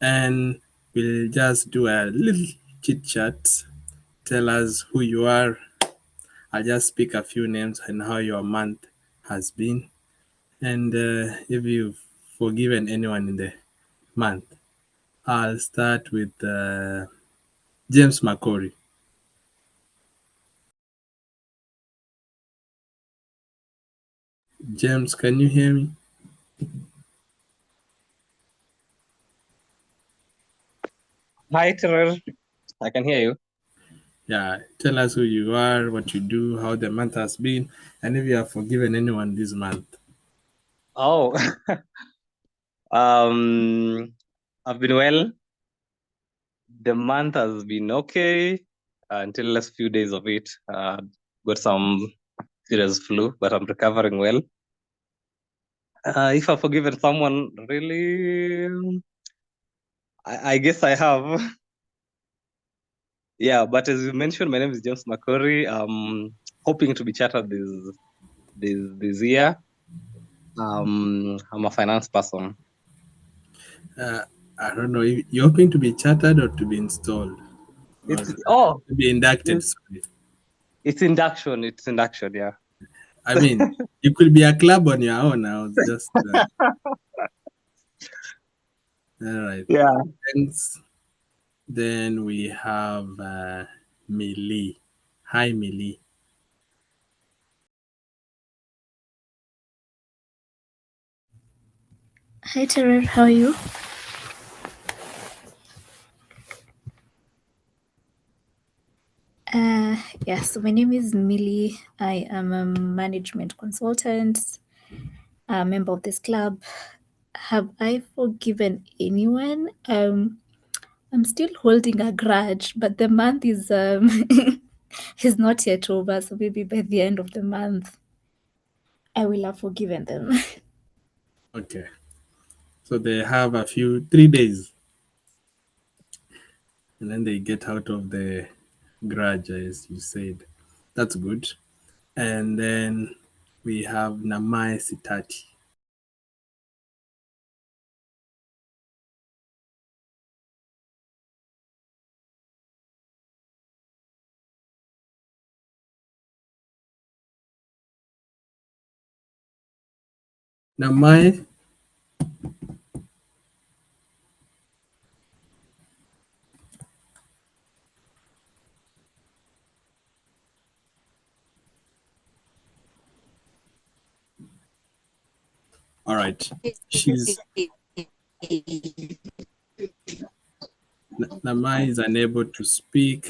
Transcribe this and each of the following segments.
and we'll just do a little chit chat. Tell us who you are. I'll just speak a few names and how your month has been, and if you've forgiven anyone in the month. I'll start with James McCory. James, can you hear me? Hi, Terror. I can hear you. Yeah, tell us who you are, what you do, how the month has been, and if you have forgiven anyone this month. Oh, I've been well. The month has been okay until the last few days of it. Got some serious flu, but I'm recovering well. If I've forgiven someone, really, I guess I have. Yeah, but as you mentioned, my name is James McCory. Hoping to be chartered this year. I'm a finance person. I don't know, if you're hoping to be chartered or to be installed? Or to be inducted, It's, sorry. it's induction. It's induction. Yeah. I mean, you could be a club on your own. I was just, all right. Yeah. Thanks. Then we have Millie. Hi, Millie. Hi Terror, how are you? Yes, my name is Millie. I am a management consultant, a member of this club. Have I forgiven anyone? I'm still holding a grudge, but the month is is not yet over, so maybe by the end of the month I will have forgiven them. Okay. So they have 3 days, and then they get out of the grudge, as you said. That's good. And then we have Namai Sitati. Namai, all right. She's Namai is unable to speak.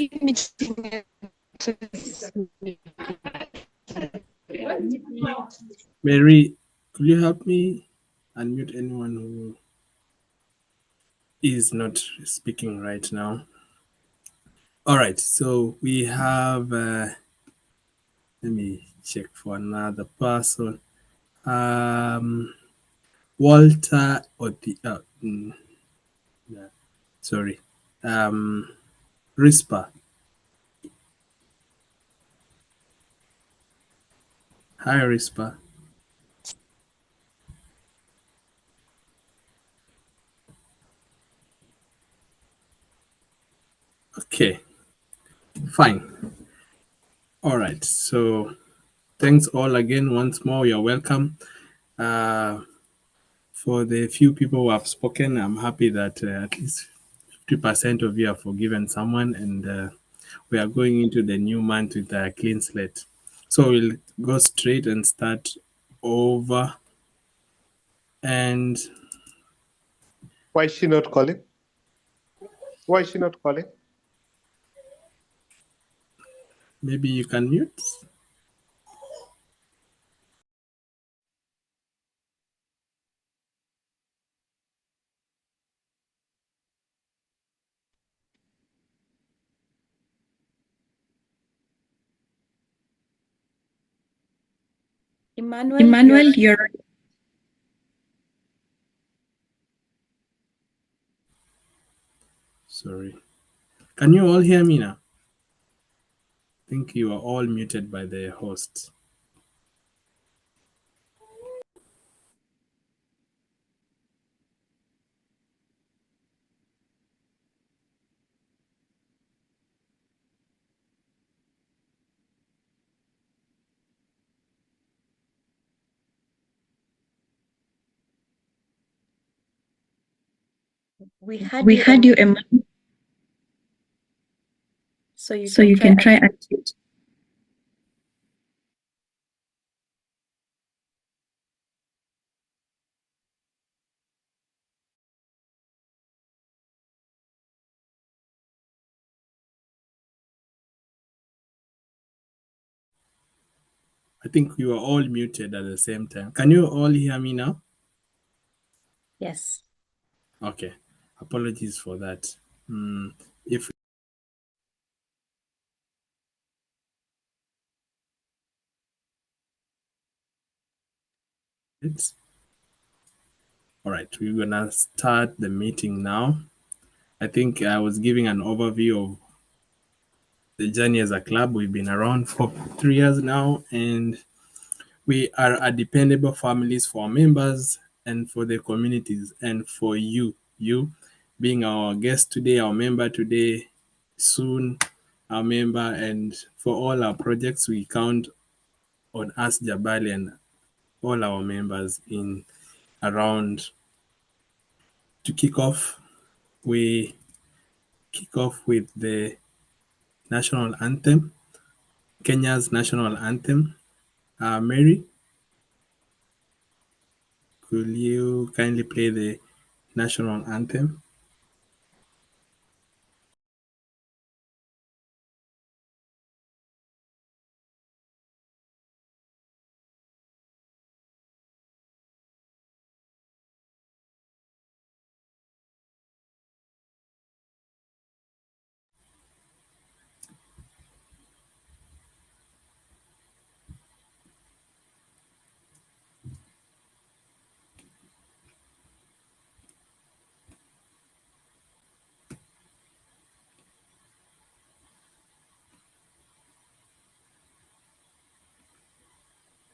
Mary, could you help me unmute anyone who is not speaking right now? All right. So we have. Let me check for another person. Walter yeah, sorry. Rispa. Hi, Rispa. Okay, fine. All right. So thanks all again once more. You're welcome. For the few people who have spoken, I'm happy that at least 50% of you have forgiven someone, and we are going into the new month with a clean slate. So we'll go straight and start over. And Why is she not calling? Why is she not calling? maybe you can mute. Emmanuel, you're Sorry. Can you all hear me now? I think you are all muted by the host. We had you you a month, so you so can you try can try and and I think you are all muted at the same time. Can you all hear me now? yes. Okay. Apologies for that. If it's all right, we're gonna start the meeting now. I think I was giving an overview of the journey as a club. We've been around for 3 years now, and we are a dependable families for our members and for the communities and for you being our guest today, our member today, soon our member, and for all our projects we count on us, Jabali, and all our members in around. To kick off, we kick off with the national anthem, Kenya's national anthem. Mary, could you kindly play the national anthem?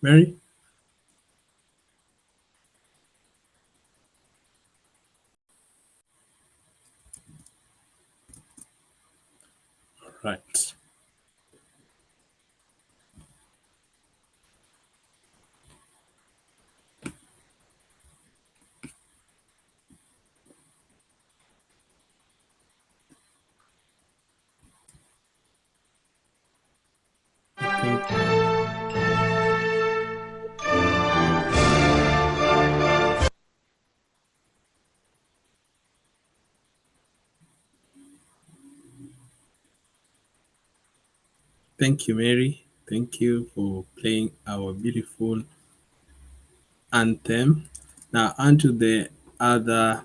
Mary? All right. I think thank you, Mary. Thank you for playing our beautiful anthem. Now, on to the other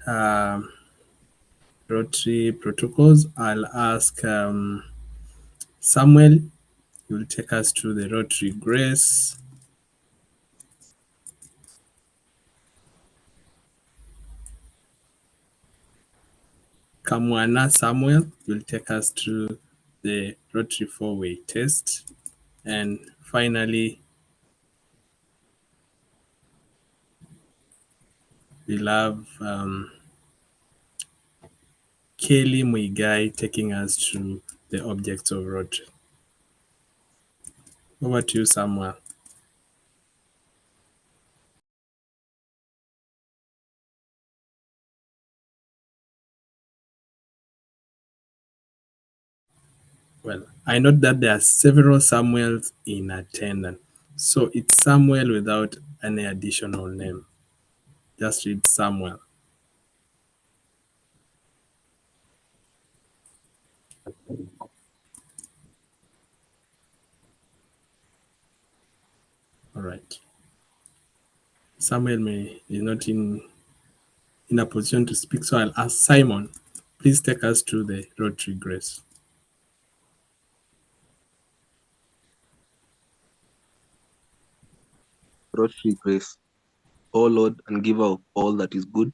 um, Rotary protocols. I'll ask Samuel, you will take us through the Rotary Grace. Kamwana Samuel will take us through the Rotary four-way test. And finally, we'll have Kelly Muigai taking us through the objects of Rotary. Over to you, Samuel. Well, I note that there are several Samuels in attendance. So it's Samuel without any additional name. Just read Samuel. All right. Samuel is not in a position to speak, so I'll ask Simon. Please take us through the Rotary Grace. Rotary Grace. O Lord and giver of all that is good,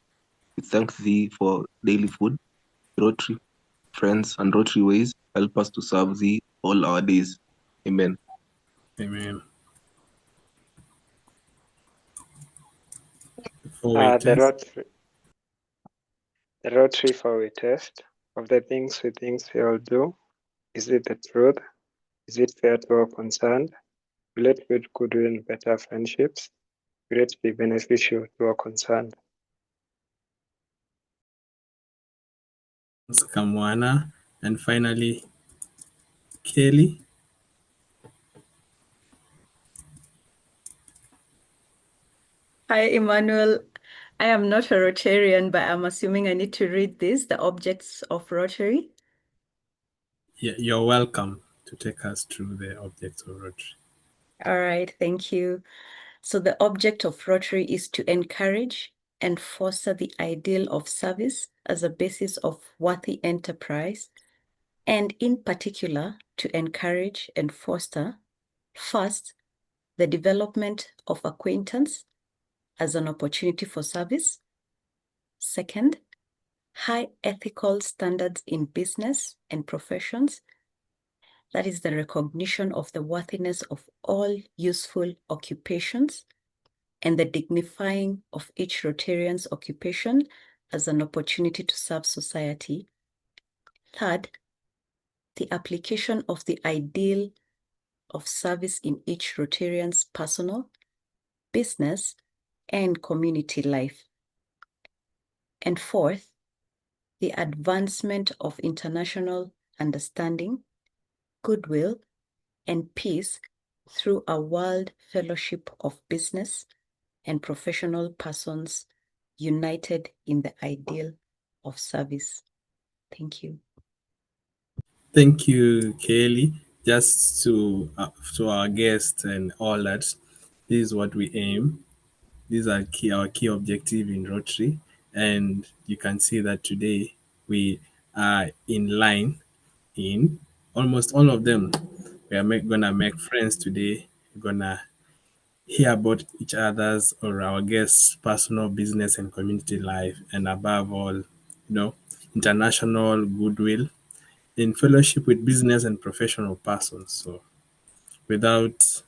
we thank thee for daily food, Rotary friends and Rotary ways. Help us to serve thee all our days. Amen. Amen. Before we The test, Rotary for we test of the things we all do. Is it the truth? Is it fair to all concerned? Will it build goodwill and better friendships? Will it be beneficial to all concerned? Kamwana, and finally Kelly. Hi, Emmanuel. I am not a Rotarian, but I'm assuming I need to read this, the objects of Rotary. Yeah, you're welcome to take us through the objects of Rotary. All right, thank you. So the object of Rotary is to encourage and foster the ideal of service as a basis of worthy enterprise, and in particular, to encourage and foster, first, the development of acquaintance as an opportunity for service. Second, high ethical standards in business and professions. That is the recognition of the worthiness of all useful occupations and the dignifying of each Rotarian's occupation as an opportunity to serve society. Third, the application of the ideal of service in each Rotarian's personal, business, and community life. And fourth, the advancement of international understanding, goodwill, and peace through a world fellowship of business and professional persons united in the ideal of service. Thank you. Thank you, Kelly. Just to our guests and all that, this is what we aim. These are our key objective in Rotary, and you can see that today we are in line in almost all of them. We are gonna make friends today. We're gonna hear about each other's or our guests' personal business and community life, and above all, international goodwill in fellowship with business and professional persons. So, without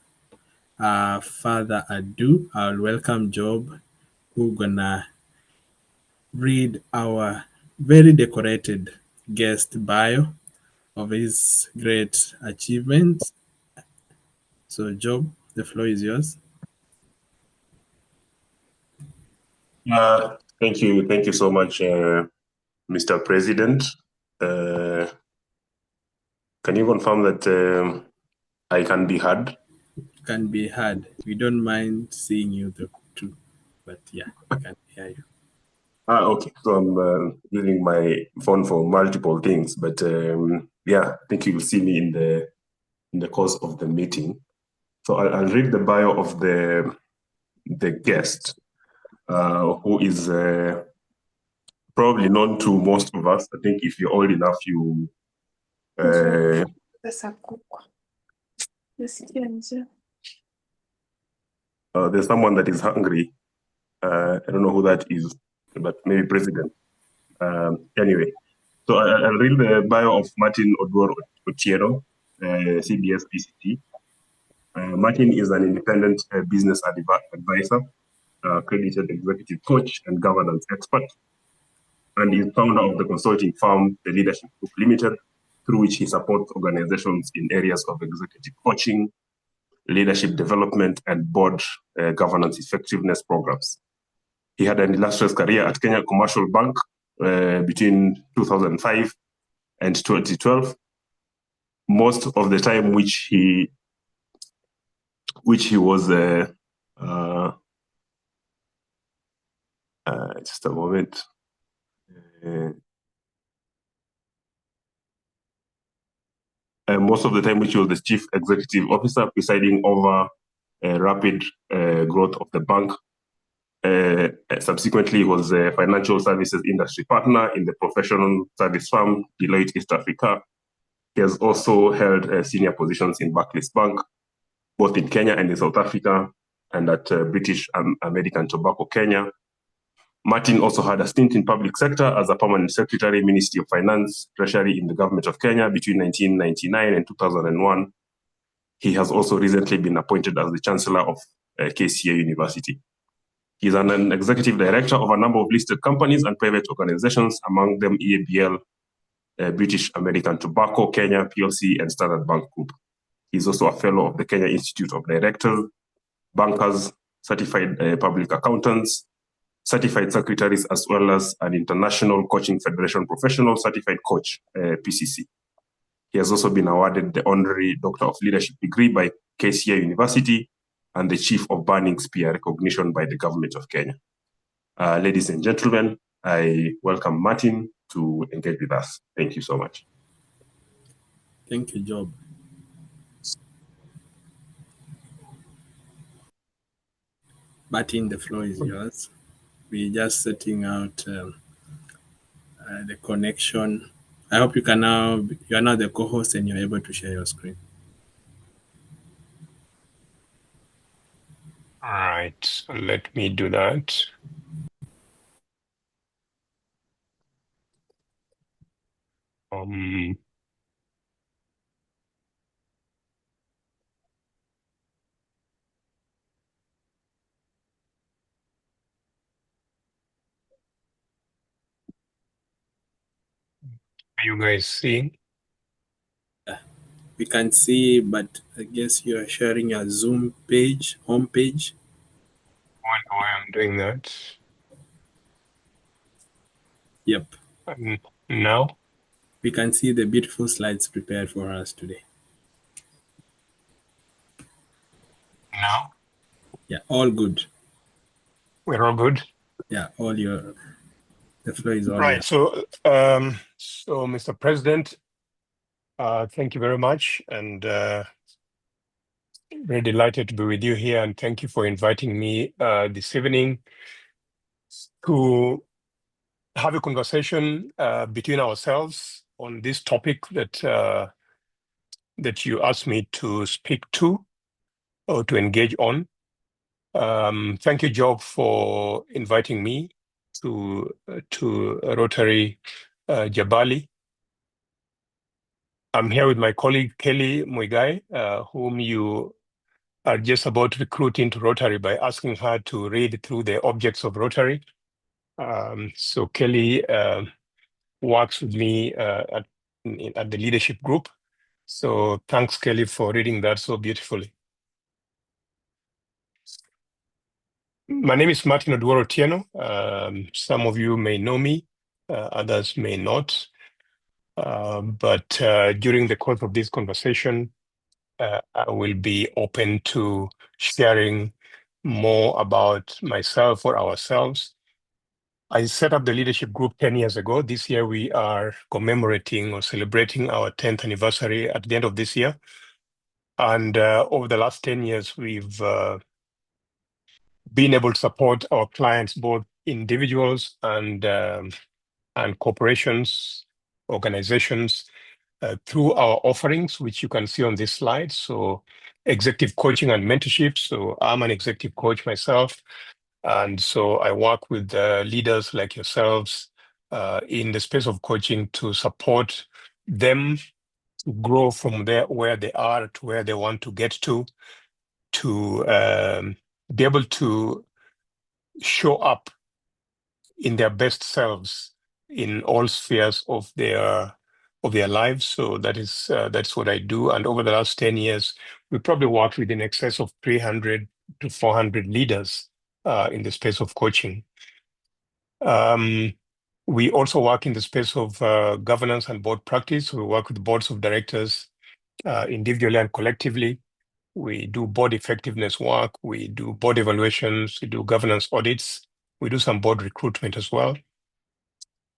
further ado, I'll welcome Job, who gonna read our very decorated guest bio of his great achievements. So, Job, the floor is yours. Thank you so much, Mr. President. Can you confirm that I can be heard? Can be heard. We don't mind seeing you too, but yeah, I can hear you. Okay. So I'm using my phone for multiple things, but yeah, I think you will see me in the course of the meeting. So I'll read the bio of the guest, who is probably known to most of us. I think if you're old enough, you there's someone that is hungry. I don't know who that is, but maybe President. Anyway, so I'll read the bio of Martin Oduor Otieno, CBS PCC. Martin is an independent business advisor, accredited executive coach, and governance expert, and is founder of the consulting firm, The Leadership Group Limited, through which he supports organizations in areas of executive coaching, leadership development, and board governance effectiveness programs. He had an illustrious career at Kenya Commercial Bank between 2005 and 2012. Most of the time which he was just a moment. Most of the time which he was the chief executive officer, presiding over rapid growth of the bank. Subsequently, he was a financial services industry partner in the professional service firm Deloitte East Africa. He has also held senior positions in Barclays Bank, both in Kenya and in South Africa, and at British American Tobacco Kenya. Martin also had a stint in public sector as a permanent secretary, Ministry of Finance, Treasury in the government of Kenya between 1999 and 2001. He has also recently been appointed as the Chancellor of KCA University. He is an executive director of a number of listed companies and private organizations, among them EABL, British American Tobacco Kenya PLC, and Standard Bank Group. He is also a fellow of the Kenya Institute of Directors, Bankers, Certified Public Accountants, certified secretaries, as well as an International Coaching Federation Professional Certified Coach, PCC. He has also been awarded the Honorary Doctor of Leadership degree by KCA University and the Chief of Burning Spear recognition by the Government of Kenya. Ladies and gentlemen, I welcome Martin to engage with us. Thank you so much. Thank you, Job. Martin, the floor is yours. We're just setting out the connection. I hope you are now the co-host and you're able to share your screen. All right, so let me do that. Are you guys seeing? We can see, but I guess you are sharing your Zoom page, homepage. Why I'm doing that? Yep. Now? We can see the beautiful slides prepared for us today. Now? Yeah, all good. We're all good? Yeah, the floor is all Right, yours. so Mr. President, thank you very much, and very delighted to be with you here, and thank you for inviting me this evening to have a conversation between ourselves on this topic that you asked me to speak to or to engage on. Thank you, Job, for inviting me to Rotary Jabali. I'm here with my colleague Kelly Muigai, whom you are just about to recruit into Rotary by asking her to read through the objects of Rotary. So Kelly works with me at the leadership group. So thanks, Kelly, for reading that so beautifully. My name is Martin Oduor Otieno. Some of you may know me, others may not. But during the course of this conversation, I will be open to sharing more about myself or ourselves. I set up the leadership group 10 years ago. This year, we are commemorating or celebrating our 10th anniversary at the end of this year. And over the last 10 years, we've been able to support our clients, both individuals and corporations, organizations, through our offerings, which you can see on this slide. So executive coaching and mentorship. So I'm an executive coach myself. And so I work with leaders like yourselves in the space of coaching to support them to grow from where they are to where they want to get to be able to show up in their best selves in all spheres of their lives. So that's what I do. And over the last 10 years, we probably worked with in excess of 300 to 400 leaders in the space of coaching. We also work in the space of governance and board practice. We work with boards of directors individually and collectively. We do board effectiveness work. We do board evaluations. We do governance audits. We do some board recruitment as well.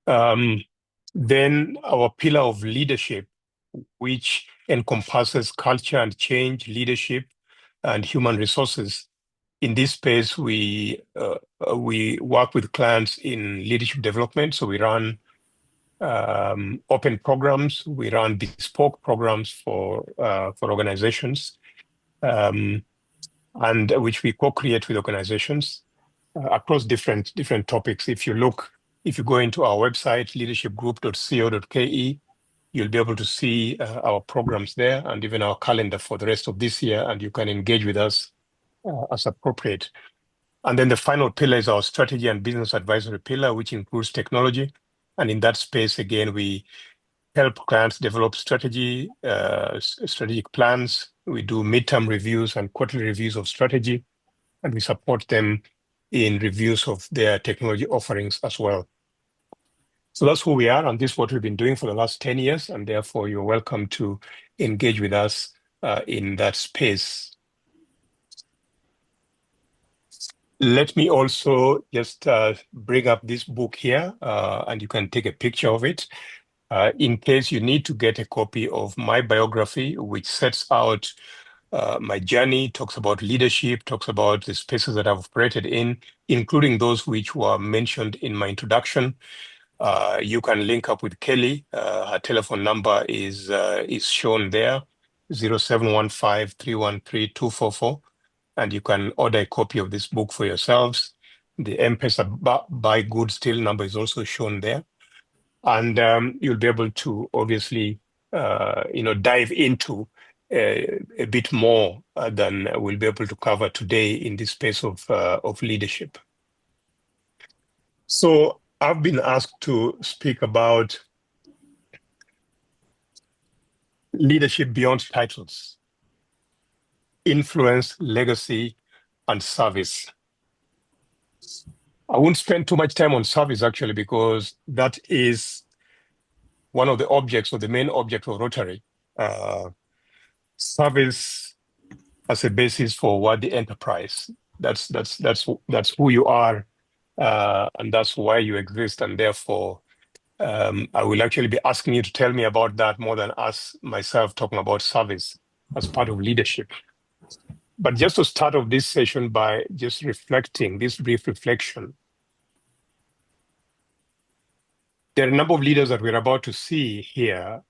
Then our pillar of leadership, which encompasses culture and change, leadership, and human resources. In this space, we work with clients in leadership development. So we run open programs, we run bespoke programs for organizations, and which we co-create with organizations across different topics. If you go into our website, leadershipgroup.co.ke, you'll be able to see our programs there and even our calendar for the rest of this year, and you can engage with us as appropriate. And then the final pillar is our strategy and business advisory pillar, which includes technology. And in that space, again, we help clients develop strategic plans. We do midterm reviews and quarterly reviews of strategy, and we support them in reviews of their technology offerings as well. So that's who we are, and this is what we've been doing for the last 10 years, and therefore you're welcome to engage with us in that space. Let me also just bring up this book here, and you can take a picture of it. In case you need to get a copy of my biography, which sets out my journey, talks about leadership, talks about the spaces that I've operated in, including those which were mentioned in my introduction. You can link up with Kelly. Her telephone number is shown there, 0715-313-244. And you can order a copy of this book for yourselves. The M-Pesa buy goods still number is also shown there. And you'll be able to obviously, dive into a bit more than we'll be able to cover today in this space of leadership. So I've been asked to speak about leadership beyond titles, influence, legacy, and service. I won't spend too much time on service actually, because that is one of the objects or the main object of Rotary. Service as a basis for what the enterprise. That's who you are, and that's why you exist. And therefore, I will actually be asking you to tell me about that more than us myself talking about service as part of leadership. But just to start off this session by just reflecting, this brief reflection, there are a number of leaders that we're about to see here.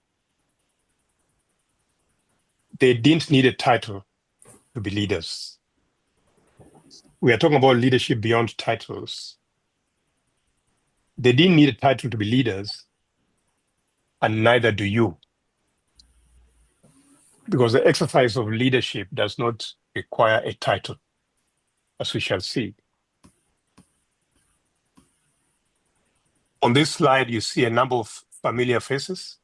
They didn't need a title to be leaders. We are talking about leadership beyond titles. They didn't need a title to be leaders, and neither do you. Because the exercise of leadership does not require a title, as we shall see. On this slide, you see a number of familiar faces.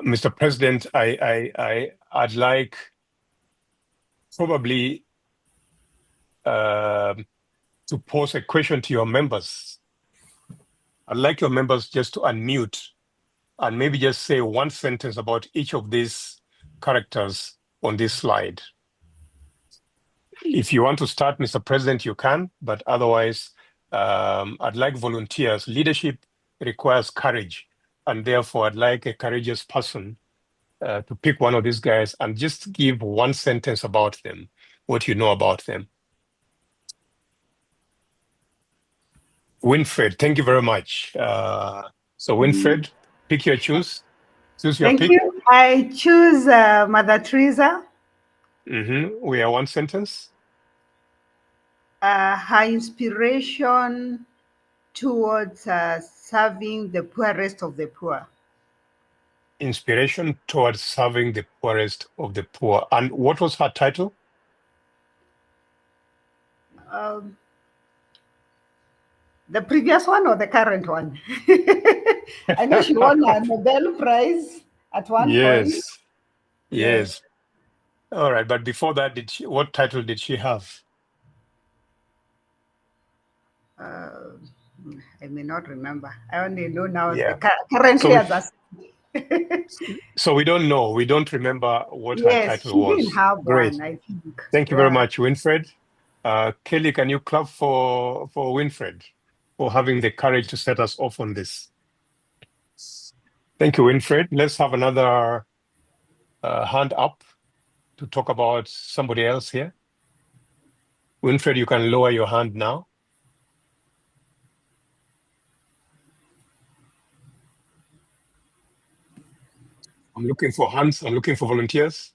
Mr. President, I'd like probably to pose a question to your members. I'd like your members just to unmute and maybe just say one sentence about each of these characters on this slide. If you want to start, Mr. President, you can, but otherwise, I'd like volunteers. Leadership requires courage, and therefore I'd like a courageous person to pick one of these guys and just give one sentence about them, what you know about them. Winfred, thank you very much. So Winfred, pick your choose. Choose your Thank pick. you. I choose Mother Teresa. We are one sentence. Her inspiration towards serving the poorest of the poor. Inspiration towards serving the poorest of the poor. And what was her title? The previous one or the current one? I know she won a Nobel Prize at one point. Yes. All right, but before that, what title did she have? I may not remember. I only know now So currently as a... So we don't know. We don't remember what her title was. Yes, she didn't have Great. one, I think. Thank you very much, Winfred. Kelly, can you clap for Winfred for having the courage to set us off on this? Thank you, Winfred. Let's have another hand up to talk about somebody else here. Winfred, you can lower your hand now. I'm looking for hands. I'm looking for volunteers.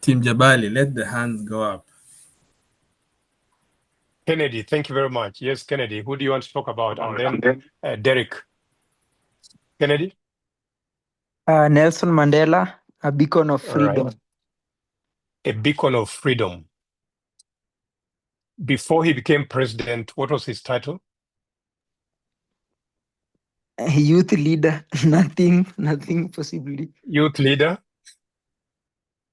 Team Jabali, let the hands go up. Kennedy, thank you very much. Yes, Kennedy, who do you want to talk about? And then Derek. Kennedy? Nelson Mandela, a beacon of freedom. Right. A beacon of freedom. Before he became president, what was his title? A youth leader, nothing possibly. Youth leader?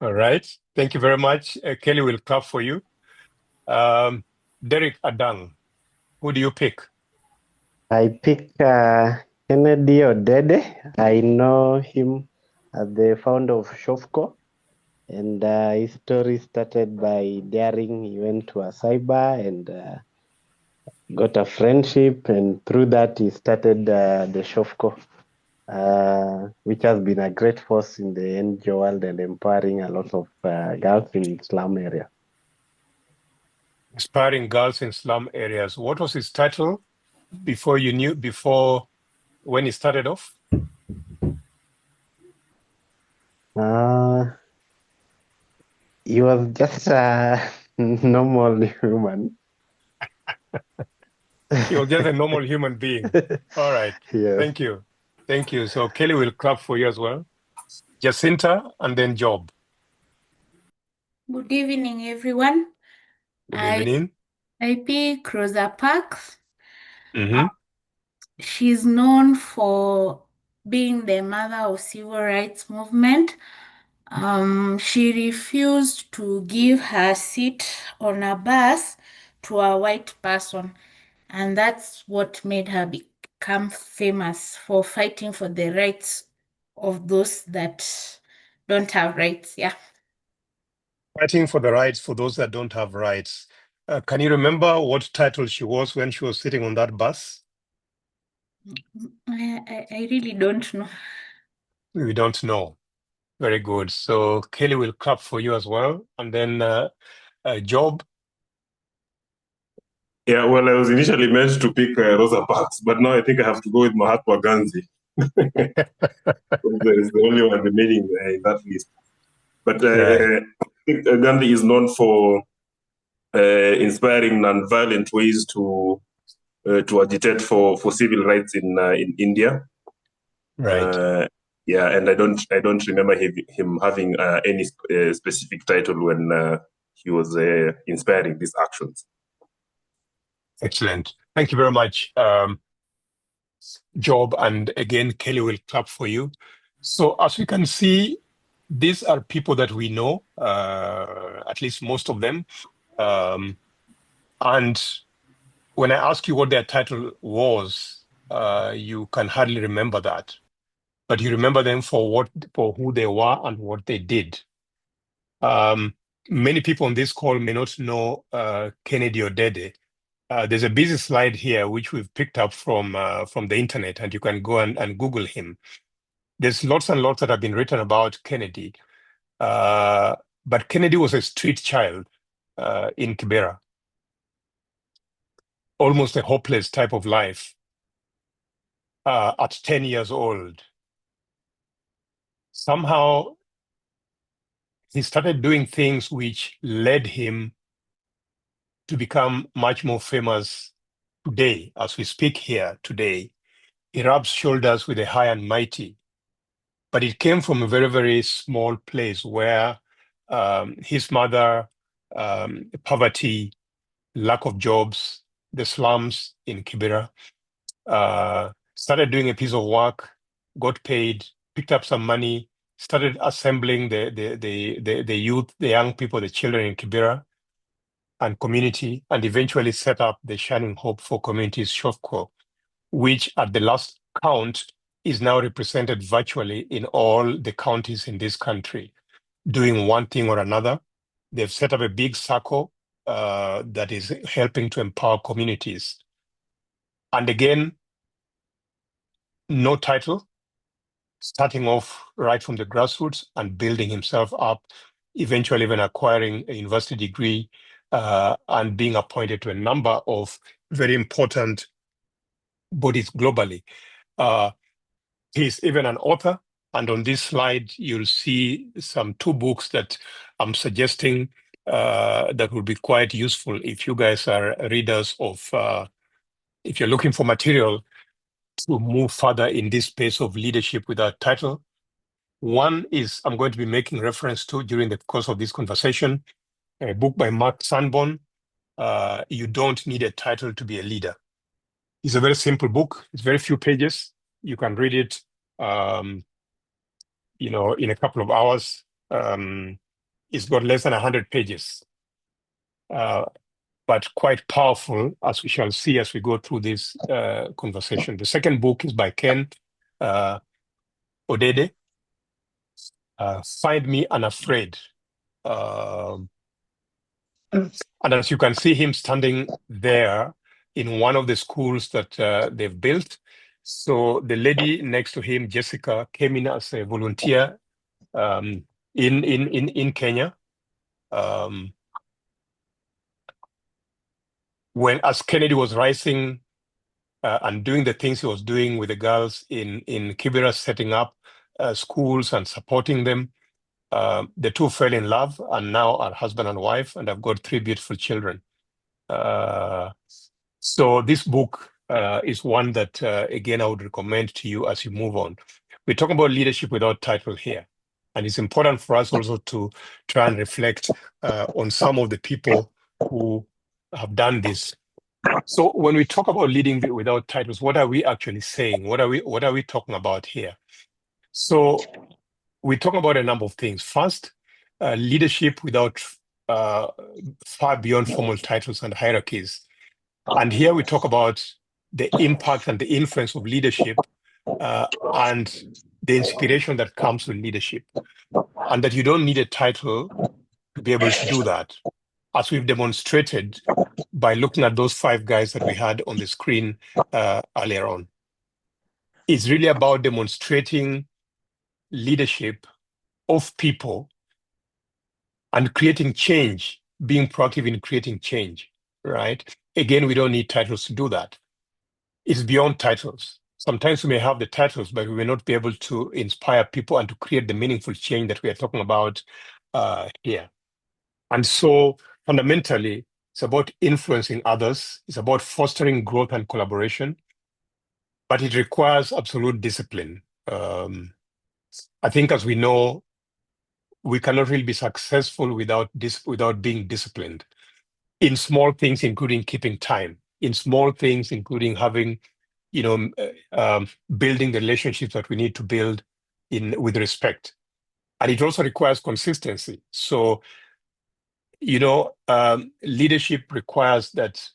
All right. Thank you very much. Kelly will clap for you. Derek Adang, who do you pick? I pick Kennedy Odede. I know him as the founder of Shofco, and his story started by daring. He went to a cyber and got a friendship, and through that he started the Shofco, which has been a great force in the NGO world and empowering a lot of girls in slum area. Inspiring girls in slum areas. What was his title before when he started off? He was just a normal human. He was just a normal human being. All right. Yes. Thank you. Thank you. So Kelly will clap for you as well. Jacinta and then Job. Good evening, everyone. Good evening. I pick Rosa Parks. Mm-hmm. She's known for being the mother of civil rights movement. She refused to give her seat on a bus to a white person, and that's what made her become famous for fighting for the rights of those that don't have rights. Yeah. Fighting for the rights for those that don't have rights. Can you remember what title she was when she was sitting on that bus? I really don't know. We don't know. Very good. So Kelly will clap for you as well. And then Job. Yeah, well, I was initially meant to pick Rosa Parks, but now I think I have to go with Mahatma Gandhi. There is the only one remaining in that list. But Right. I think Gandhi is known for inspiring non-violent ways to agitate for civil rights in India. Right. Yeah, and I don't remember him having any specific title when he was inspiring these actions. Excellent. Thank you very much, Job. And again, Kelly will clap for you. So as we can see, these are people that we know, at least most of them. And when I ask you what their title was, you can hardly remember that. But you remember them for who they were and what they did. Many people on this call may not know Kennedy Odede. There's a busy slide here which we've picked up from the internet, and you can go and Google him. There's lots and lots that have been written about Kennedy, but Kennedy was a street child in Kibera, almost a hopeless type of life. At 10 years old, somehow he started doing things which led him to become much more famous today. As we speak here today, he rubs shoulders with the high and mighty. But it came from a very, very small place where his mother, poverty, lack of jobs, the slums in Kibera, started doing a piece of work, got paid, picked up some money, started assembling the youth, the young people, the children in Kibera and community, and eventually set up the Shining Hope for Communities Shofco, which at the last count is now represented virtually in all the counties in this country, doing one thing or another. They've set up a big circle that is helping to empower communities. And again, no title, starting off right from the grassroots and building himself up, eventually even acquiring a university degree and being appointed to a number of very important bodies globally. He's even an author. And on this slide, you'll see two books that I'm suggesting that would be quite useful if you guys are readers of, if you're looking for material to move further in this space of leadership with that title. One is I'm going to be making reference to during the course of this conversation, a book by Mark Sanborn, You Don't Need a Title to Be a Leader. It's a very simple book. It's very few pages. You can read it in a couple of hours. It's got less than 100 pages, but quite powerful, as we shall see as we go through this conversation. The second book is by Ken Odede, Find Me Unafraid. And as you can see him standing there in one of the schools that they've built. So the lady next to him, Jessica, came in as a volunteer in Kenya. As Kennedy was rising and doing the things he was doing with the girls in Kibera, setting up schools and supporting them, the two fell in love and now are husband and wife and have got 3 beautiful children. So this book is one that, again, I would recommend to you as you move on. We're talking about leadership without title here. And it's important for us also to try and reflect on some of the people who have done this. So when we talk about leading without titles, what are we actually saying? What are we talking about here? So we talk about a number of things. First, leadership without far beyond formal titles and hierarchies. And here we talk about the impact and the influence of leadership and the inspiration that comes with leadership. And that you don't need a title to be able to do that, as we've demonstrated by looking at those 5 guys that we had on the screen earlier on. It's really about demonstrating leadership of people and creating change, being proactive in creating change, right? Again, we don't need titles to do that. It's beyond titles. Sometimes we may have the titles, but we may not be able to inspire people and to create the meaningful change that we are talking about here. And so fundamentally, it's about influencing others. It's about fostering growth and collaboration, but it requires absolute discipline. I think, as we know, we cannot really be successful without being disciplined in small things, including keeping time, in small things, including having, building the relationships that we need to build with respect. And it also requires consistency. So, leadership requires that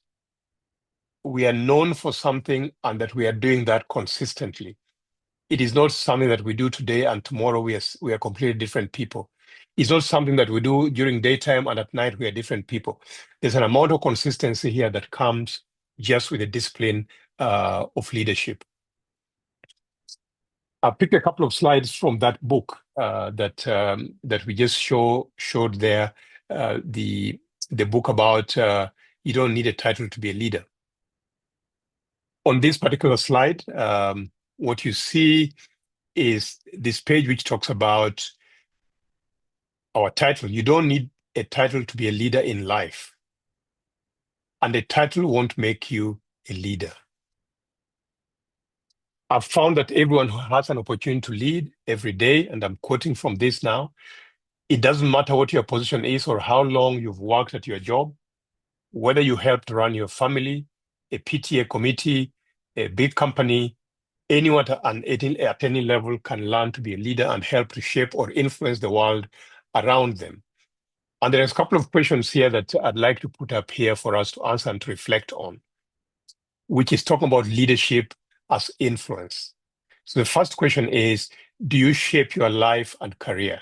we are known for something and that we are doing that consistently. It is not something that we do today and tomorrow we are completely different people. It's not something that we do during daytime and at night we are different people. There's an amount of consistency here that comes just with the discipline of leadership. I picked a couple of slides from that book that we just showed there. The book about you don't need a title to be a leader. On this particular slide, what you see is this page which talks about our title. You don't need a title to be a leader in life. And a title won't make you a leader. I've found that everyone who has an opportunity to lead every day, and I'm quoting from this now, it doesn't matter what your position is or how long you've worked at your job, whether you helped run your family, a PTA committee, a big company, anyone at any level can learn to be a leader and help to shape or influence the world around them. And there's a couple of questions here that I'd like to put up here for us to answer and to reflect on, which is talking about leadership as influence. So the first question is, do you shape your life and career?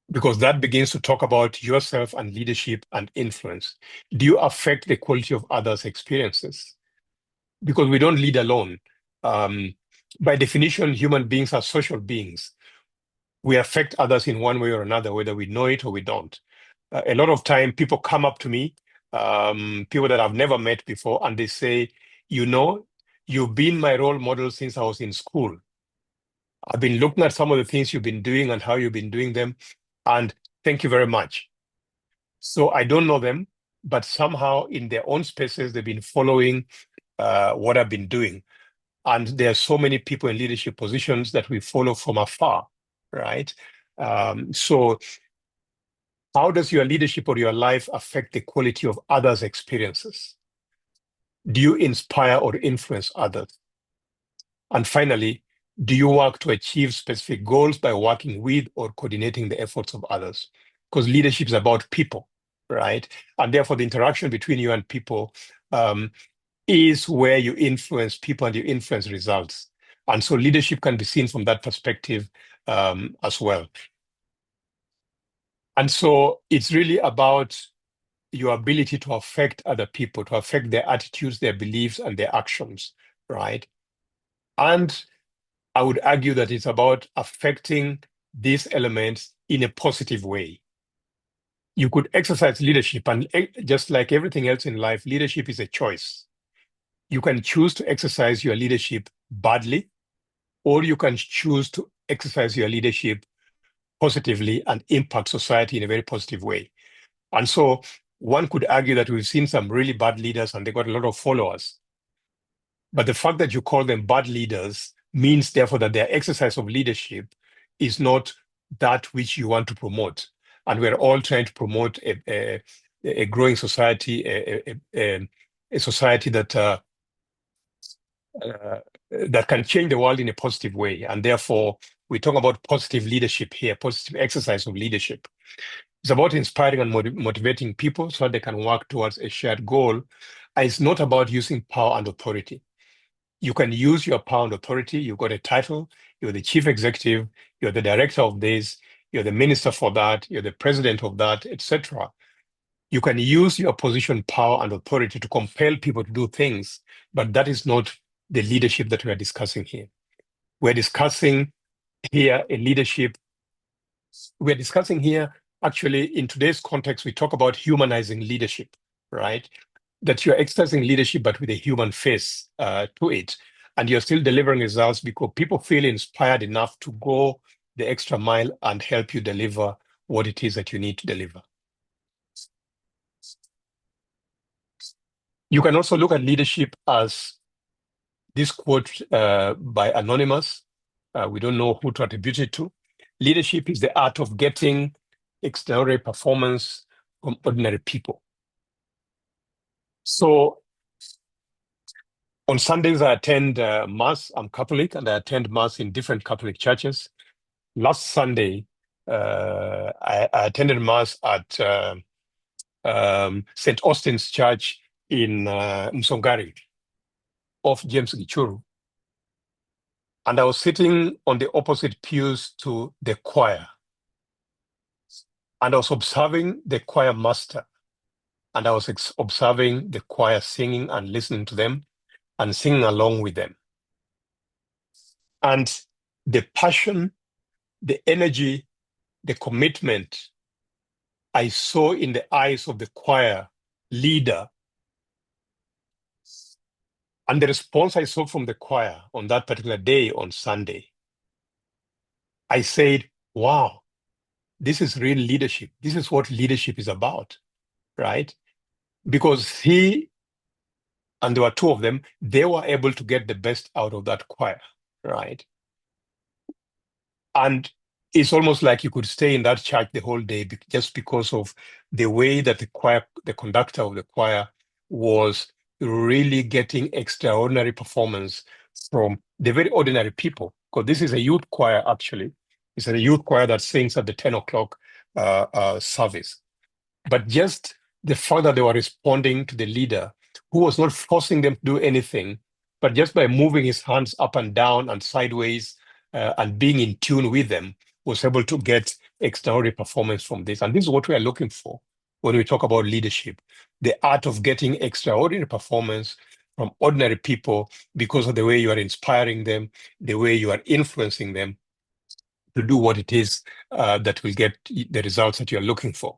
Because that begins to talk about yourself and leadership and influence. Do you affect the quality of others' experiences? Because we don't lead alone. By definition, human beings are social beings. We affect others in one way or another, whether we know it or we don't. A lot of time, people come up to me, people that I've never met before, and they say, you've been my role model since I was in school. I've been looking at some of the things you've been doing and how you've been doing them, and thank you very much. So I don't know them, but somehow in their own spaces, they've been following what I've been doing. And there are so many people in leadership positions that we follow from afar, right? So how does your leadership or your life affect the quality of others' experiences? Do you inspire or influence others? And finally, do you work to achieve specific goals by working with or coordinating the efforts of others? Because leadership is about people, right? And therefore, the interaction between you and people is where you influence people and you influence results. And so leadership can be seen from that perspective as well. And so it's really about your ability to affect other people, to affect their attitudes, their beliefs, and their actions, right? And I would argue that it's about affecting these elements in a positive way. You could exercise leadership, and just like everything else in life, leadership is a choice. You can choose to exercise your leadership badly, or you can choose to exercise your leadership positively and impact society in a very positive way. And so one could argue that we've seen some really bad leaders and they got a lot of followers. But the fact that you call them bad leaders means, therefore, that their exercise of leadership is not that which you want to promote. And we're all trying to promote a growing society, a society that that can change the world in a positive way. And therefore, we talk about positive leadership here, positive exercise of leadership. It's about inspiring and motivating people so that they can work towards a shared goal. And it's not about using power and authority. You can use your power and authority. You've got a title. You're the chief executive. You're the director of this. You're the minister for that. You're the president of that, etc. You can use your position, power, and authority to compel people to do things, but that is not the leadership that we are discussing here. We're discussing here a leadership. We're discussing here, actually, in today's context, we talk about humanizing leadership, right? That you're exercising leadership, but with a human face to it. And you're still delivering results because people feel inspired enough to go the extra mile and help you deliver what it is that you need to deliver. You can also look at leadership as this quote by Anonymous. We don't know who to attribute it to. Leadership is the art of getting extraordinary performance from ordinary people. So on Sundays, I attend Mass. I'm Catholic, and I attend Mass in different Catholic churches. Last Sunday, I attended Mass at St. Austin's Church in Msongari, off James Gichuru. And I was sitting on the opposite pews to the choir. And I was observing the choir master. And I was observing the choir singing and listening to them and singing along with them. And the passion, the energy, the commitment I saw in the eyes of the choir leader, and the response I saw from the choir on that particular day on Sunday, I said, wow, this is real leadership. This is what leadership is about, right? Because he, and there were two of them, they were able to get the best out of that choir, right? And it's almost like you could stay in that church the whole day just because of the way that the choir, the conductor of the choir was really getting extraordinary performance from the very ordinary people. Because this is a youth choir, actually. It's a youth choir that sings at the 10 o'clock service. But just the fact that they were responding to the leader, who was not forcing them to do anything, but just by moving his hands up and down and sideways and being in tune with them, was able to get extraordinary performance from this. And this is what we are looking for when we talk about leadership, the art of getting extraordinary performance from ordinary people because of the way you are inspiring them, the way you are influencing them to do what it is that will get the results that you are looking for.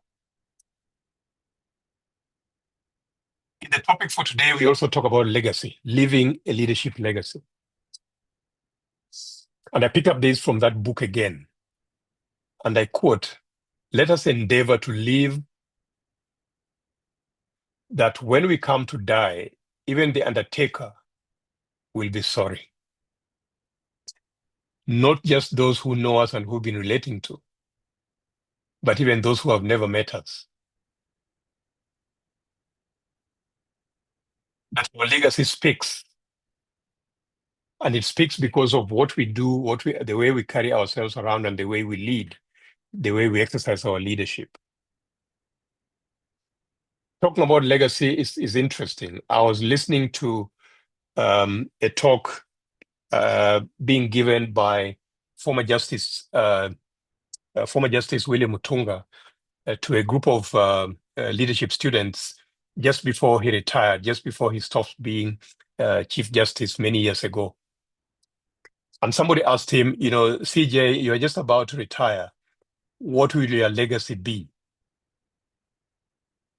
In the topic for today, we also talk about legacy, leaving a leadership legacy. And I pick up this from that book again. And I quote, "Let us endeavor to live that when we come to die, even the undertaker will be sorry. Not just those who know us and who've been relating to, but even those who have never met us. That our legacy speaks And it speaks because of what we do, the way we carry ourselves around, and the way we lead, the way we exercise our leadership. Talking about legacy is interesting. I was listening to a talk being given by former Justice William Mutunga to a group of leadership students just before he retired, just before he stopped being Chief Justice many years ago. And somebody asked him, CJ, you're just about to retire. What will your legacy be?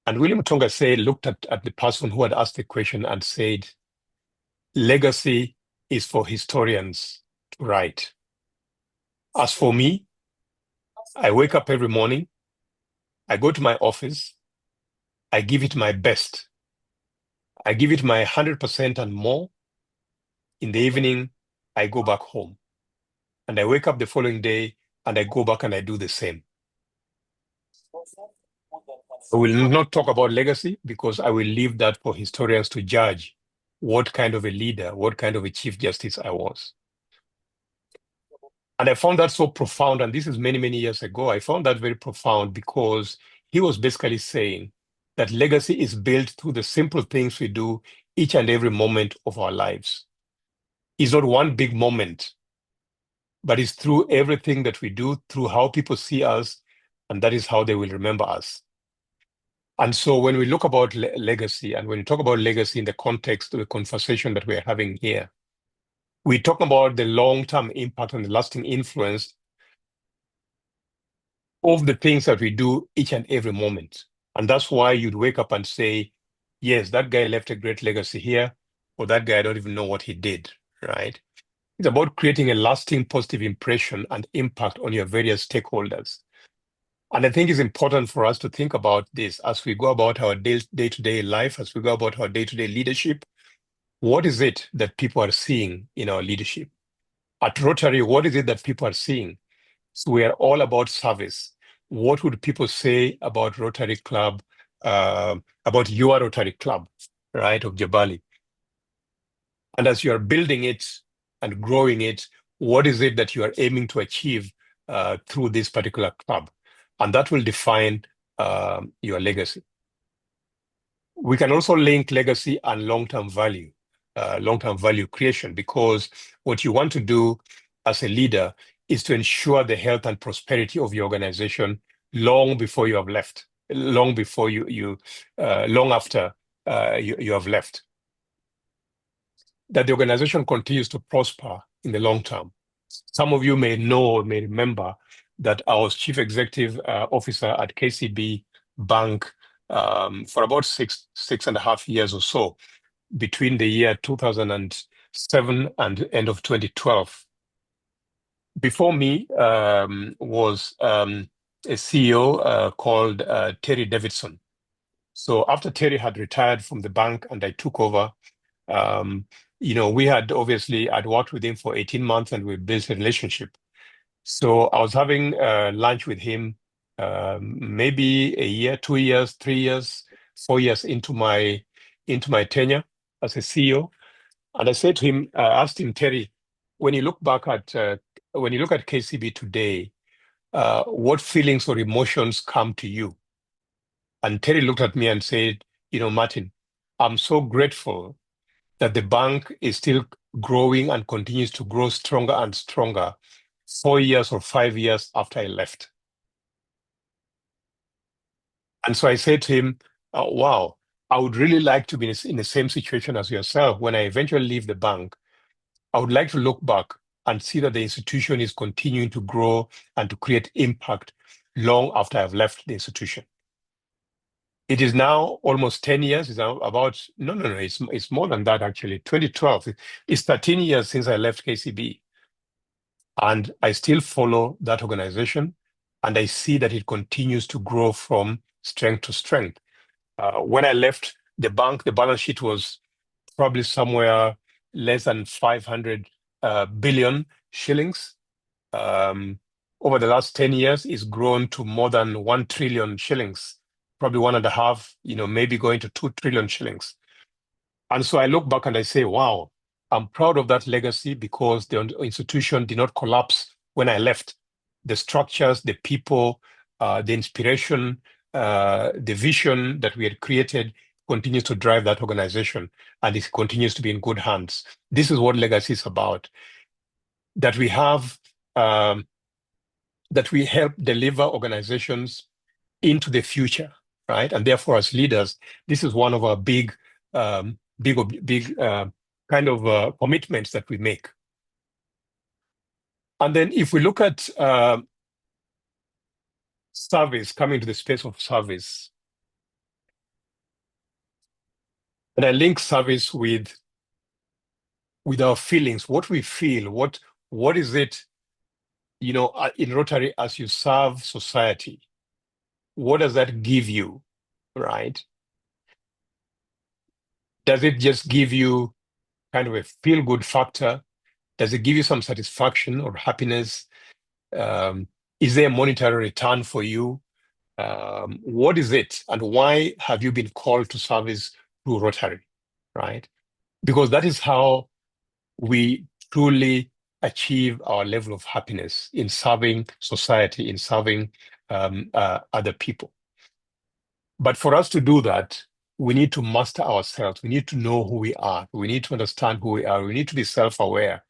And William Mutunga looked at the person who had asked the question and said, legacy is for historians to write. As for me, I wake up every morning, I go to my office, I give it my best. I give it my 100% and more. In the evening, I go back home. And I wake up the following day and I go back and I do the same. I will not talk about legacy because I will leave that for historians to judge what kind of a leader, what kind of a Chief Justice I was. And I found that so profound, and this is many, many years ago. I found that very profound because he was basically saying that legacy is built through the simple things we do each and every moment of our lives. It's not one big moment, but it's through everything that we do, through how people see us, and that is how they will remember us. And so when we look about legacy, and when we talk about legacy in the context of the conversation that we're having here, we talk about the long-term impact and the lasting influence of the things that we do each and every moment. And that's why you'd wake up and say, yes, that guy left a great legacy here, or that guy, I don't even know what he did, right? It's about creating a lasting positive impression and impact on your various stakeholders. And I think it's important for us to think about this as we go about our day-to-day life, as we go about our day-to-day leadership. What is it that people are seeing in our leadership? At Rotary, what is it that people are seeing? So we are all about service. What would people say about Rotary Club, about your Rotary Club, right, of Jabali? And as you are building it and growing it, what is it that you are aiming to achieve through this particular club? And that will define your legacy. We can also link legacy and long-term value creation, because what you want to do as a leader is to ensure the health and prosperity of your organization long before you have left, long before long after you have left. That the organization continues to prosper in the long term. Some of you may know or may remember that I was Chief Executive Officer at KCB Bank for about six and a half years or so, between the year 2007 and end of 2012. Before me was a CEO called Terry Davidson. So after Terry had retired from the bank and I took over, we had obviously, I'd worked with him for 18 months and we built a relationship. So I was having lunch with him maybe a year, 2 years, 3 years, 4 years into my tenure as a CEO. And I said to him, I asked him, Terry, when you look at KCB today, what feelings or emotions come to you? And Terry looked at me and said, Martin, I'm so grateful that the bank is still growing and continues to grow stronger and stronger 4 years or 5 years after I left. And so I said to him, wow, I would really like to be in the same situation as yourself. When I eventually leave the bank, I would like to look back and see that the institution is continuing to grow and to create impact long after I've left the institution. It is now almost 10 years. It's now about, no, it's more than that actually. 2012, it's 13 years since I left KCB. And I still follow that organization and I see that it continues to grow from strength to strength. When I left the bank, the balance sheet was probably somewhere less than 500 billion shillings. Over the last 10 years, it's grown to more than 1 trillion shillings, probably 1.5, maybe going to 2 trillion shillings. And so I look back and I say, wow, I'm proud of that legacy because the institution did not collapse when I left. The structures, the people, the inspiration, the vision that we had created continues to drive that organization, and it continues to be in good hands. This is what legacy is about. That we have, that we help deliver organizations into the future, right? And therefore, as leaders, this is one of our big kind of commitments that we make. And then if we look at service, coming to the space of service, and I link service with our feelings, what we feel, what is it, in Rotary as you serve society, what does that give you, right? Does it just give you kind of a feel-good factor? Does it give you some satisfaction or happiness? Is there a monetary return for you? What is it, and why have you been called to service through Rotary, right? Because that is how we truly achieve our level of happiness in serving society, in serving other people. But for us to do that, we need to master ourselves. We need to know who we are. We need to understand who we are. We need to be self-aware.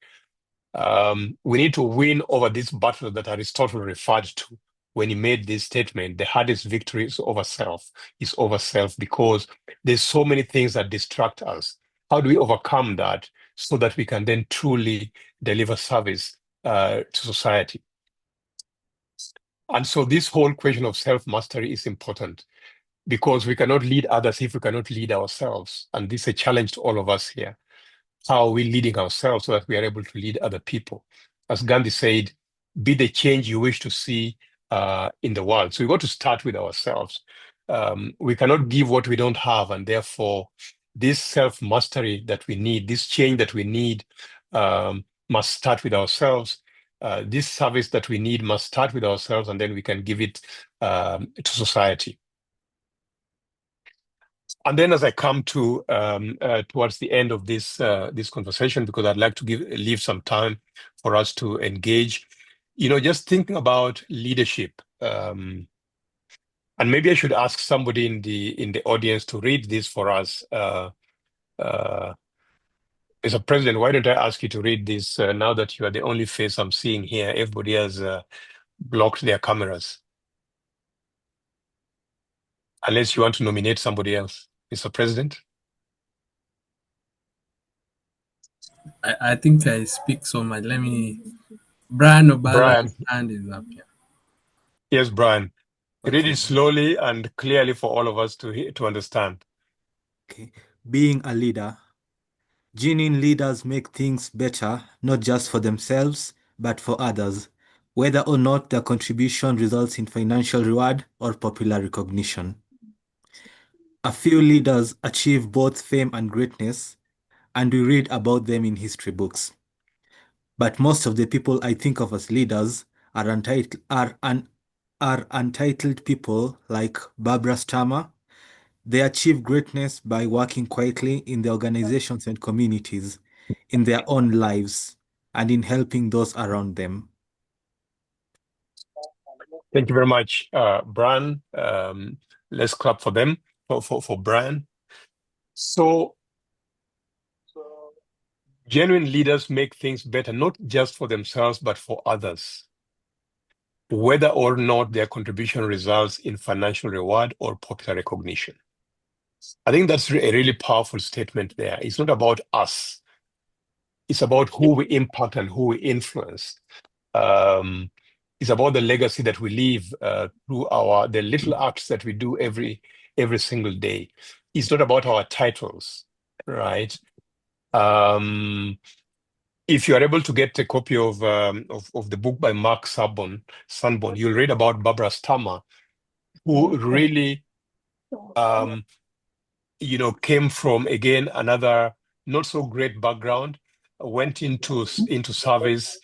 We need to win over this battle that Aristotle referred to when he made this statement. The hardest victory is over self, because there's so many things that distract us. How do we overcome that so that we can then truly deliver service to society? And so this whole question of self-mastery is important, because we cannot lead others if we cannot lead ourselves. And this is a challenge to all of us here. How are we leading ourselves so that we are able to lead other people? As Gandhi said, be the change you wish to see in the world. So we've got to start with ourselves. We cannot give what we don't have, and therefore this self-mastery that we need, this change that we need, must start with ourselves. This service that we need must start with ourselves, and then we can give it to society. And then, as I come to towards the end of this this conversation, because I'd like to leave some time for us to engage, just thinking about leadership. And maybe I should ask somebody in the audience to read this for us. Mr. President, why don't I ask you to read this now that you are the only face I'm seeing here? Everybody has blocked their cameras. Unless you want to nominate somebody else, Mr. President. I think I speak so much. Let me. Brian Obala's hand is up here. Yes, Brian. Okay. Read it slowly and clearly for all of us to understand. Okay. Being a leader. Genuine leaders make things better, not just for themselves, but for others, whether or not their contribution results in financial reward or popular recognition. A few leaders achieve both fame and greatness, and we read about them in history books. But most of the people I think of as leaders are untitled people like Barbara Stammer. They achieve greatness by working quietly in their organizations and communities, in their own lives, and in helping those around them. Thank you very much, Brian. Let's clap for them, for Brian. So, genuine leaders make things better, not just for themselves, but for others, whether or not their contribution results in financial reward or popular recognition. I think that's a really powerful statement there. It's not about us. It's about who we impact and who we influence. It's about the legacy that we leave through the little acts that we do every single day. It's not about our titles, right? If you are able to get a copy of the book by Mark Sanborn, you'll read about Barbara Stammer, who really came from, again, another not so great background, went into service,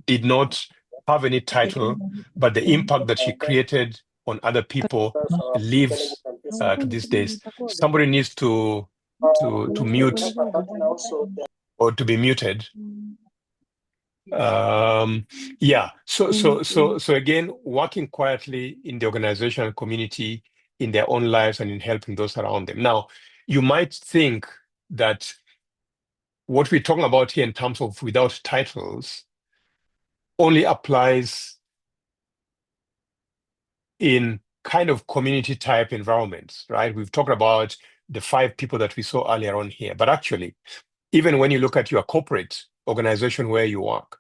did not have any title, but the impact that she created on other people lives to these days. Somebody needs to mute or to be muted. Yeah. So again, working quietly in the organizational community, in their own lives, and in helping those around them. Now, you might think that what we're talking about here in terms of without titles only applies in kind of community type environments, right? We've talked about the 5 people that we saw earlier on here, but actually, even when you look at your corporate organization where you work,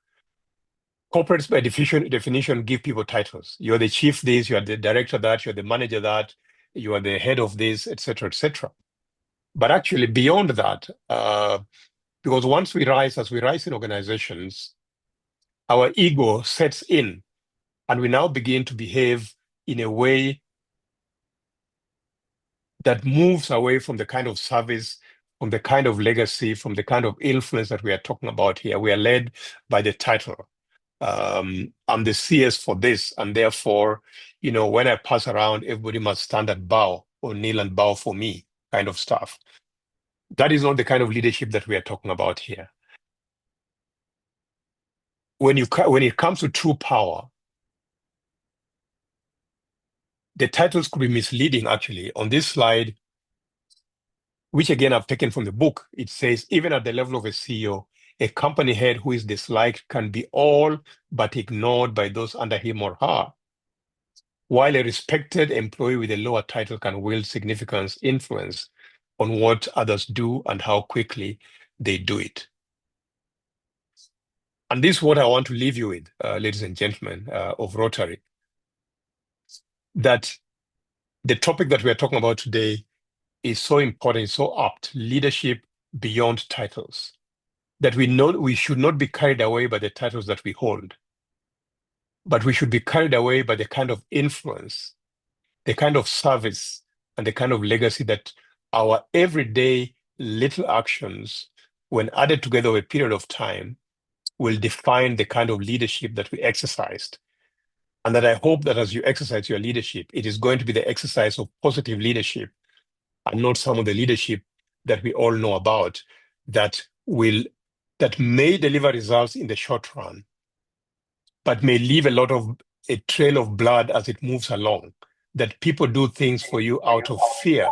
corporates by definition give people titles. You're the chief this, you are the director that, you're the manager that, you are the head of this, etc., etc. But actually, beyond that, because once we rise, as we rise in organizations, our ego sets in, and we now begin to behave in a way that moves away from the kind of service, from the kind of legacy, from the kind of influence that we are talking about here. We are led by the title. I'm the CS for this, and therefore, when I pass around, everybody must stand and bow or kneel and bow for me, kind of stuff. That is not the kind of leadership that we are talking about here. When it comes to true power, the titles could be misleading, actually. On this slide, which again I've taken from the book, it says, even at the level of a CEO, a company head who is disliked can be all but ignored by those under him or her, while a respected employee with a lower title can wield significant influence on what others do and how quickly they do it. And this is what I want to leave you with, ladies and gentlemen of Rotary, that the topic that we are talking about today is so important, so apt, leadership beyond titles, that we should not be carried away by the titles that we hold, but we should be carried away by the kind of influence, the kind of service, and the kind of legacy that our everyday little actions, when added together over a period of time, will define the kind of leadership that we exercised. And that I hope that as you exercise your leadership, it is going to be the exercise of positive leadership and not some of the leadership that we all know about that may deliver results in the short run, but may leave a trail of blood as it moves along. That people do things for you out of fear,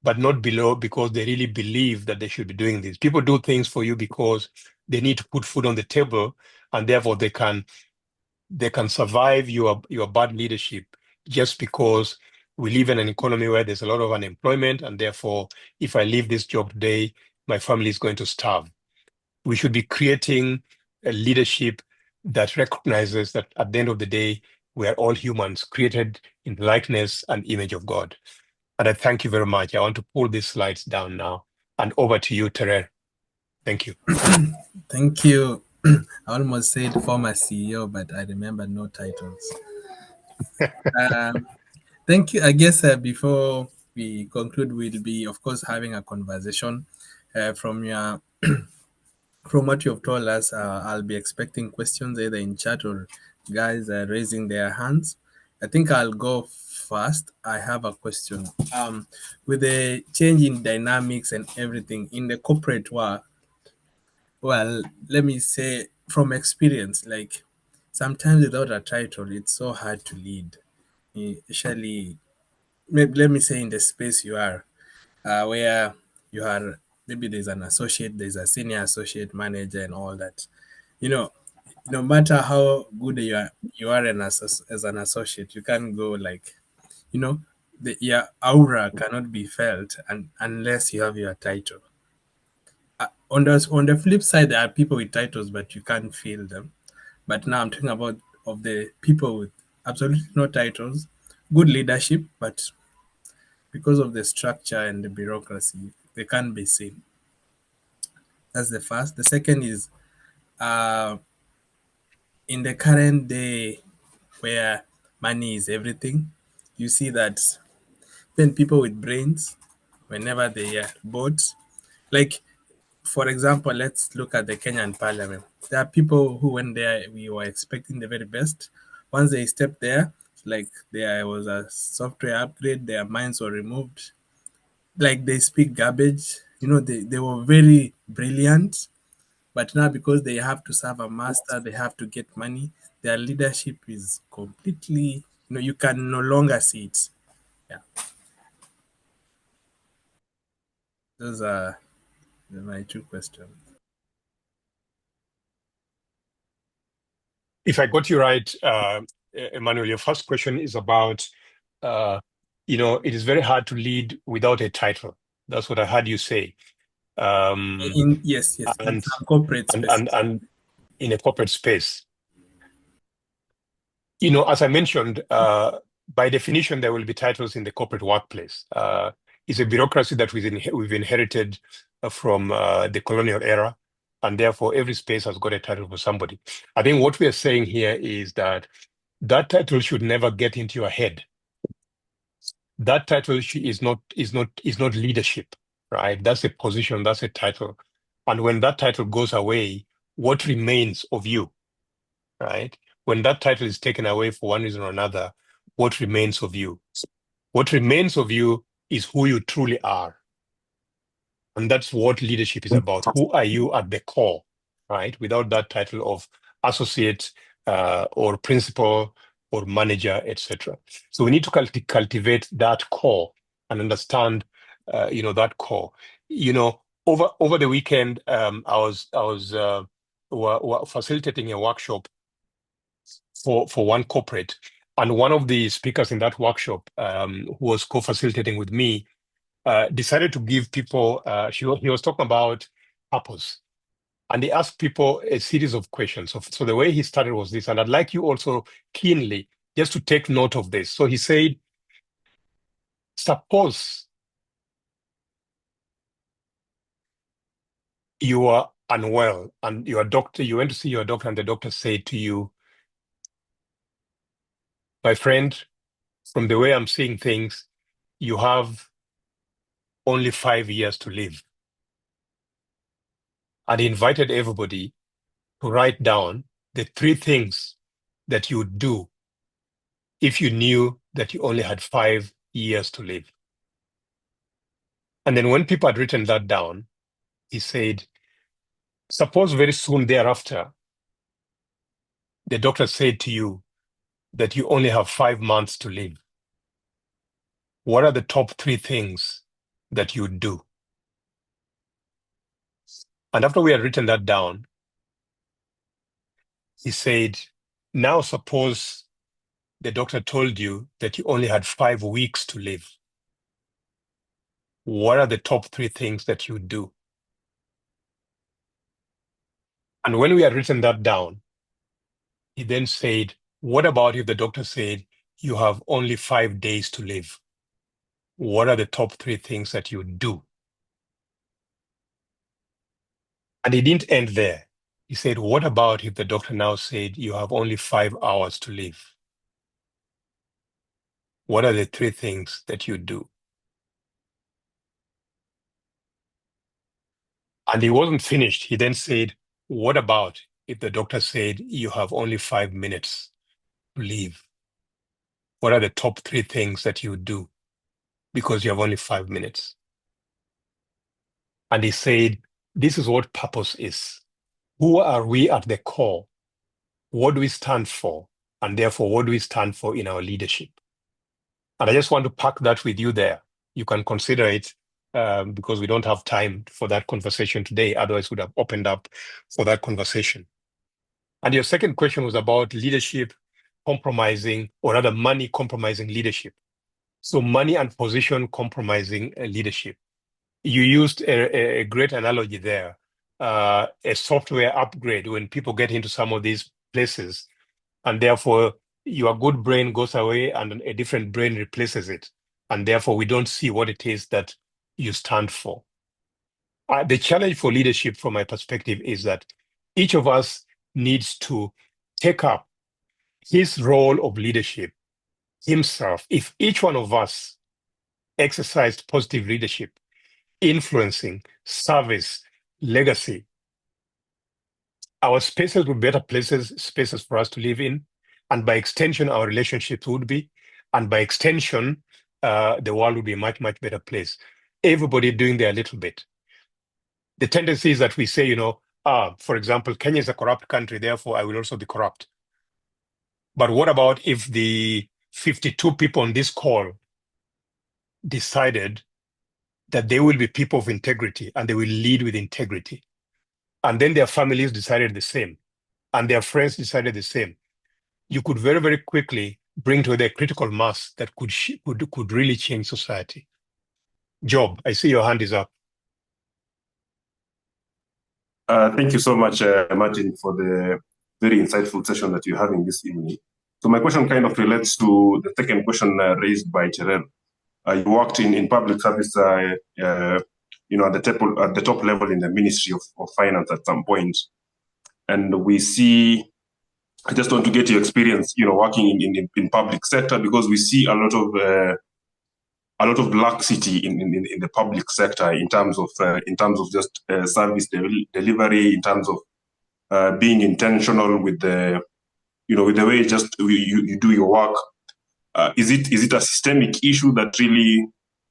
but not because they really believe that they should be doing this. People do things for you because they need to put food on the table, and therefore they can survive your bad leadership just because we live in an economy where there's a lot of unemployment, and therefore, if I leave this job today, my family is going to starve. We should be creating a leadership that recognizes that at the end of the day, we are all humans created in the likeness and image of God. And I thank you very much. I want to pull these slides down now. And over to you, Terere. Thank you. Thank you. I almost said former CEO, but I remember no titles. Thank you. I guess before we conclude, we'll be, of course, having a conversation from what you've told us. I'll be expecting questions either in chat or guys raising their hands. I think I'll go first. I have a question. With the change in dynamics and everything in the corporate world, well, let me say from experience, like sometimes without a title, it's so hard to lead. Especially, let me say in the space you are, where you are, maybe there's an associate, there's a senior associate manager, and all that. You know, no matter how good you are as an associate, you can't go like, your aura cannot be felt unless you have your title. On the flip side, there are people with titles, but you can't feel them. But now I'm talking about of the people with absolutely no titles, good leadership, but because of the structure and the bureaucracy, they can't be seen. That's the first. The second is uh, in the current day where money is everything, you see that even people with brains, whenever they are bored, like for example, let's look at the Kenyan parliament. There are people who, when we were expecting the very best. Once they stepped there, like there was a software upgrade, their minds were removed. Like they speak garbage. They were very brilliant, But now, because they have to serve a master, they have to get money, their leadership is completely, you can no longer see it. Yeah. Those are my two questions. If I got you right, Emmanuel, your first question is about, it is very hard to lead without a title. That's what I heard you say. Yes, in and some corporate space. and in a corporate space. As I mentioned, by definition, there will be titles in the corporate workplace. It's a bureaucracy that we've inherited from the colonial era, and therefore every space has got a title for somebody. I think what we are saying here is that title should never get into your head. That title is not leadership, right? That's a position, that's a title. And when that title goes away, what remains of you, right? When that title is taken away for one reason or another, what remains of you? What remains of you is who you truly are. And that's what leadership is about. Who are you at the core, right? Without that title of associate or principal or manager, etc. So we need to cultivate that core and understand, that core. Over the weekend, I was facilitating a workshop for one corporate, and one of the speakers in that workshop, who was co-facilitating with me, decided to give people. He was talking about purpose, and he asked people a series of questions. So the way he started was this, and I'd like you also keenly just to take note of this. So he said, suppose you are unwell and you went to see your doctor, and the doctor said to you, my friend, from the way I'm seeing things, you have only 5 years to live. And he invited everybody to write down the 3 things that you would do if you knew that you only had 5 years to live. And then when people had written that down, he said, suppose very soon thereafter, the doctor said to you that you only have 5 months to live. What are the top 3 things that you would do? And after we had written that down, he said, now suppose the doctor told you that you only had 5 weeks to live. What are the top 3 things that you would do? And when we had written that down, he then said, what about if the doctor said you have only 5 days to live? What are the top 3 things that you would do? And he didn't end there. He said, what about if the doctor now said you have only 5 hours to live? What are the 3 things that you do? And he wasn't finished. He then said, what about if the doctor said you have only 5 minutes to live? What are the top 3 things that you do because you have only 5 minutes? And he said, this is what purpose is. Who are we at the core? What do we stand for? And therefore, what do we stand for in our leadership? And I just want to pack that with you there. You can consider it, because we don't have time for that conversation today. Otherwise, we would have opened up for that conversation. And your second question was about leadership compromising, or rather money compromising leadership. So money and position compromising leadership. You used a great analogy there. A software upgrade when people get into some of these places, and therefore your good brain goes away and a different brain replaces it. And therefore we don't see what it is that you stand for. The challenge for leadership from my perspective is that each of us needs to take up his role of leadership himself. If each one of us exercised positive leadership, influencing, service, legacy, our spaces would be better spaces for us to live in. And by extension, our relationships would be. And by extension, the world would be a much, much better place. Everybody doing their little bit. The tendency is that we say, For example, Kenya is a corrupt country, therefore I will also be corrupt. But what about if the 52 people on this call decided that they will be people of integrity and they will lead with integrity? And then their families decided the same, and their friends decided the same. You could very, very quickly bring together a critical mass that could really change society. Job, I see your hand is up. Thank you so much, Martin, for the very insightful session that you're having this evening. So my question kind of relates to the second question raised by Cherel. You worked in public service, at the top level in the Ministry of Finance at some point, and we see. I just want to get your experience, working in public sector, because we see a lot of laxity in the public sector in terms of just service delivery, in terms of being intentional with the way you do your work. Is it a systemic issue that really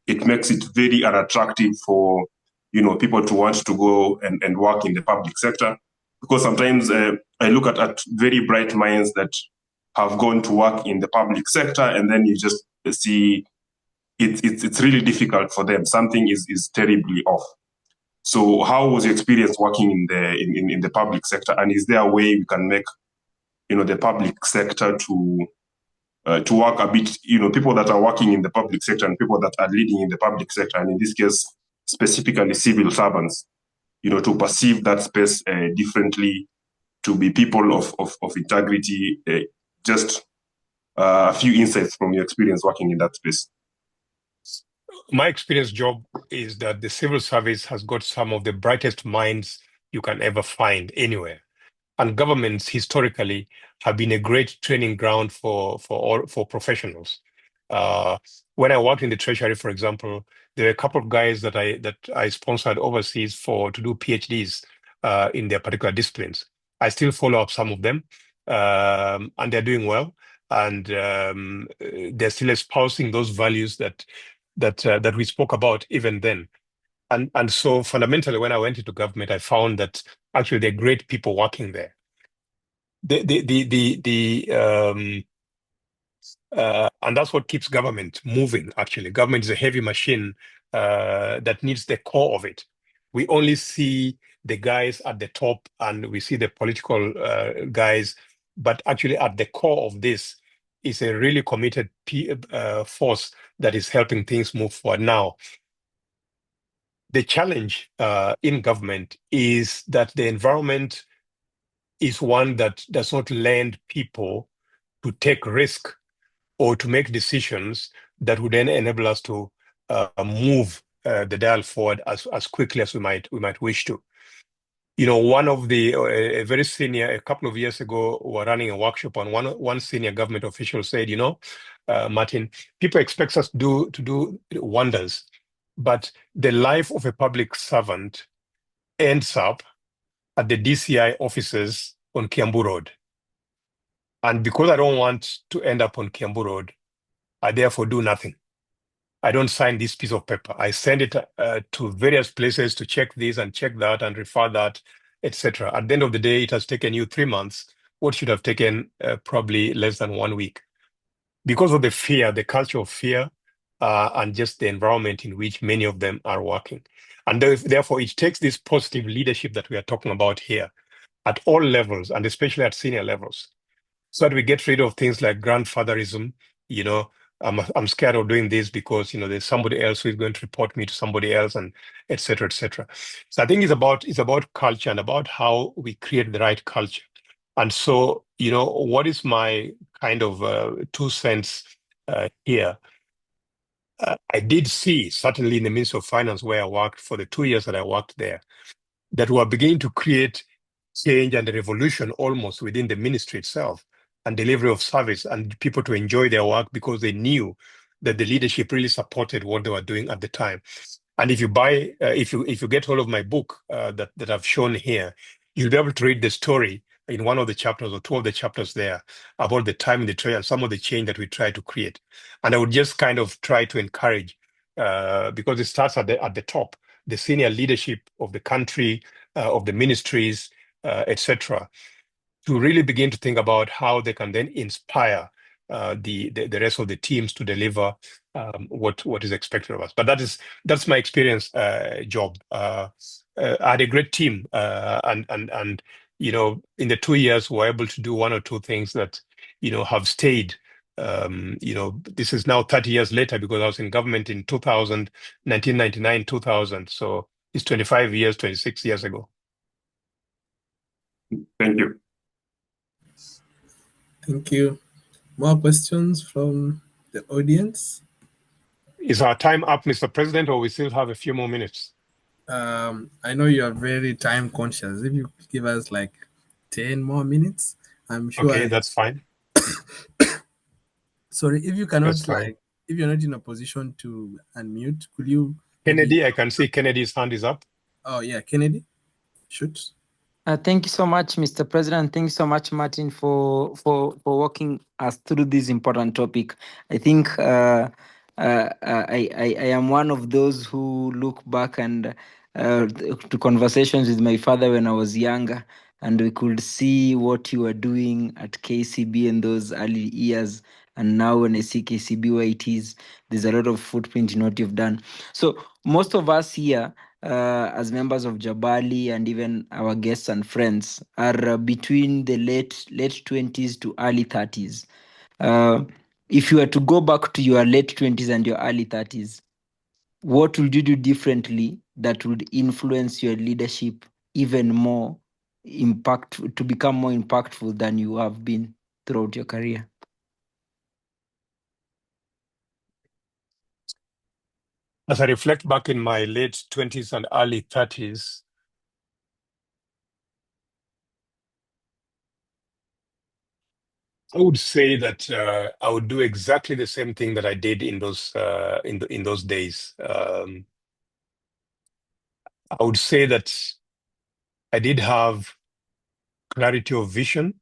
it makes it very unattractive for people to want to go and work in the public sector? Because sometimes I look at very bright minds that have gone to work in the public sector, and then you just see it's really difficult for them. Something is terribly off. So how was your experience working in the public sector, and is there a way we can make the public sector to work a bit, people that are working in the public sector and people that are leading in the public sector, and in this case specifically civil servants, to perceive that space differently, to be people of integrity? Just a few insights from your experience working in that space. My experience, Job, is that the civil service has got some of the brightest minds you can ever find anywhere. And governments historically have been a great training ground for professionals. When I worked in the Treasury, for example, there were a couple of guys that I sponsored overseas to do PhDs in their particular disciplines. I still follow up some of them, and they're doing well, and they're still espousing those values that we spoke about even then. And so fundamentally, when I went into government, I found that actually there are great people working there. And that's what keeps government moving, actually. Government is a heavy machine that needs the core of it. We only see the guys at the top and we see the political guys, but actually at the core of this is a really committed force that is helping things move forward. Now, the challenge in government is that the environment is one that does not lend people to take risk or to make decisions that would then enable us to move the dial forward as quickly as we might wish to. One of the a very senior, a couple of years ago, we were running a workshop, and one senior government official said, Martin, people expect us to do wonders, but the life of a public servant ends up at the DCI offices on Kiambu Road. And because I don't want to end up on Kiambu Road, I therefore do nothing. I don't sign this piece of paper. I send it to various places to check this and check that and refer that, etc. At the end of the day, it has taken you 3 months. What should have taken probably less than 1 week. Because of the fear, the culture of fear, and just the environment in which many of them are working. And therefore, it takes this positive leadership that we are talking about here at all levels, and especially at senior levels, so that we get rid of things like grandfatherism. I'm scared of doing this because there's somebody else who is going to report me to somebody else, and etc. etc. So I think it's about culture and about how we create the right culture. And so what is my kind of 2 cents here? I did see, certainly in the Ministry of Finance where I worked for the 2 years that I worked there, that we are beginning to create change and a revolution almost within the ministry itself, and delivery of service, and people to enjoy their work because they knew that the leadership really supported what they were doing at the time. And if you buy, if you get hold of my book that I've shown here, you'll be able to read the story in one of the chapters or 2 of the chapters there about the time in the trade and some of the change that we try to create. And I would just kind of try to encourage, because it starts at the top, the senior leadership of the country, of the ministries, etc., to really begin to think about how they can then inspire the rest of the teams to deliver what is expected of us. But that's my experience, Job. I had a great team, and in the 2 years, we were able to do one or two things that have stayed. This is now 30 years later because I was in government in 1999, 2000. So it's 25 years, 26 years ago. Thank you. Thank you. More questions from the audience? Is our time up, Mr. President, or we still have a few more minutes? I know you are very time conscious. If you give us like 10 more minutes, I'm sure. Okay, that's fine. Sorry, if you cannot, That's fine. if you're not in a position to unmute, could you? Kennedy, I can see Kennedy's hand is up. Oh, yeah, Kennedy, shoot. Thank you so much, Mr. President. Thank you so much, Martin, for walking us through this important topic. I think I am one of those who look back and to conversations with my father when I was younger, and we could see what you were doing at KCB in those early years. And now when I see KCB where it is, there's a lot of footprint in what you've done. So most of us here, as members of Jabali and even our guests and friends, are between the late 20s to early 30s. If you were to go back to your late 20s and your early 30s, what would you do differently that would influence your leadership even more, to become more impactful than you have been throughout your career? As I reflect back in my late 20s and early 30s, I would say that I would do exactly the same thing that I did in those in those days. I would say that I did have clarity of vision.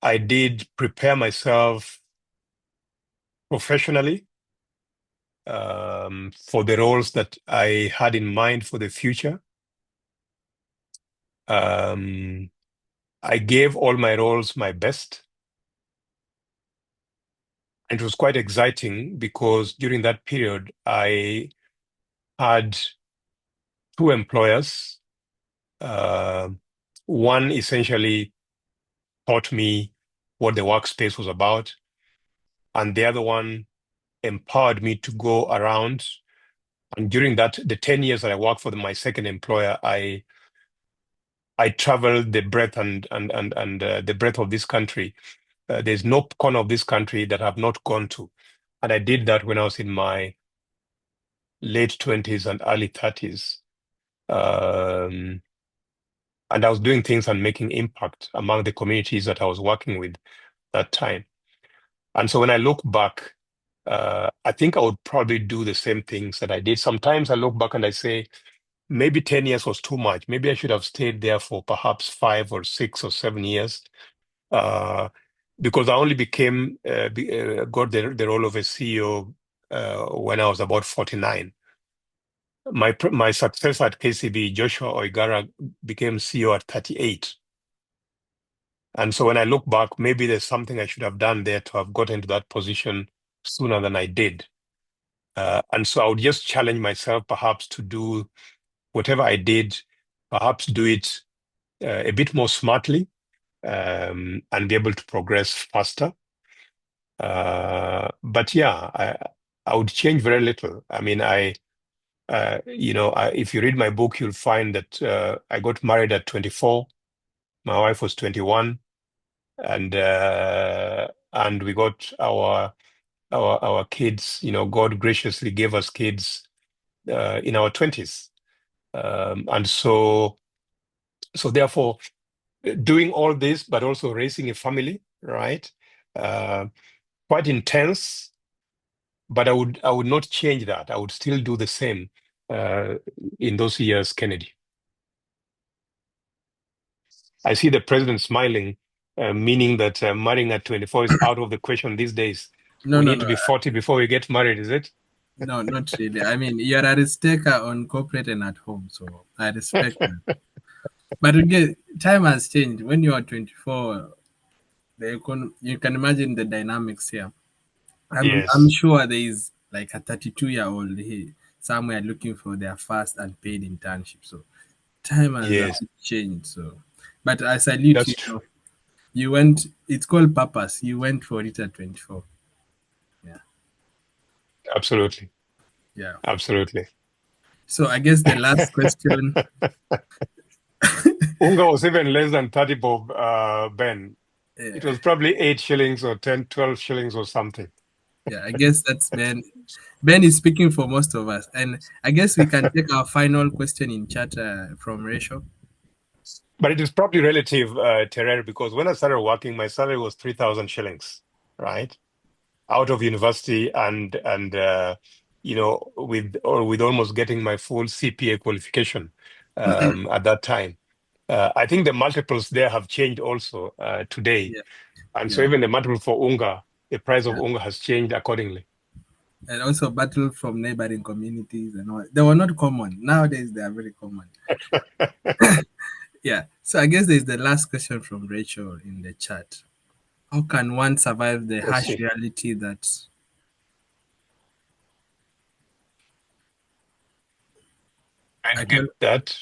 I did prepare myself professionally for the roles that I had in mind for the future. I gave all my roles my best. And it was quite exciting because during that period, I had two employers. One essentially taught me what the workspace was about, and the other one empowered me to go around. And during the 10 years that I worked for my second employer, I traveled the breadth and the breadth of this country. There's no corner of this country that I've not gone to. And I did that when I was in my late 20s and early 30s. And I was doing things and making impact among the communities that I was working with that time. And so when I look back, I think I would probably do the same things that I did. Sometimes I look back and I say, maybe 10 years was too much. Maybe I should have stayed there for perhaps 5 or 6 or 7 years. Because I only got the role of a CEO when I was about 49. My successor at KCB, Joshua Oigara, became CEO at 38. And so when I look back, maybe there's something I should have done there to have gotten to that position sooner than I did. And so I would just challenge myself perhaps to do whatever I did, perhaps do it a bit more smartly, and be able to progress faster. But yeah, I would change very little. I mean, if you read my book, you'll find that I got married at 24. My wife was 21, and we got our kids. God graciously gave us kids in our 20s, and so therefore, doing all this, but also raising a family, right? Quite intense, but I would not change that. I would still do the same in those years, Kennedy. I see the president smiling, meaning that marrying at 24 is out of the question these days. We need to be 40 before we get married, is it? No, not really. I mean, you're a risk taker on corporate and at home, so I respect that. But again, time has changed. When you are 24, you can imagine the dynamics here. I'm Yes, sure there is like a 32-year-old here somewhere looking for their first unpaid internship. So time has a yes, bit changed. So, but I salute that's you. true. You went. It's called purpose. You went for it at 24. Yeah, Absolutely, yeah. absolutely. So I guess the last question. Unga was even less than 30 bob, Ben. It Yeah, was probably 8 shillings or 10, 12 shillings or something. yeah. I guess that's Ben. Ben is speaking for most of us, and I guess we can take our final question in chat from Rachel. But it is probably relative, Terere, because when I started working, my salary was 3,000 shillings, right? Out of university and with almost getting my full CPA qualification at that time. I think the multiples there have changed also today. Yeah, And so yeah, even the multiple for Unga, the price of yeah. Unga has changed accordingly. And also battle from neighboring communities and all. They were not common. Nowadays they are very common. Yeah. So I guess there's the last question from Rachel in the chat. How can one survive the Let's harsh see. reality that I I get can that.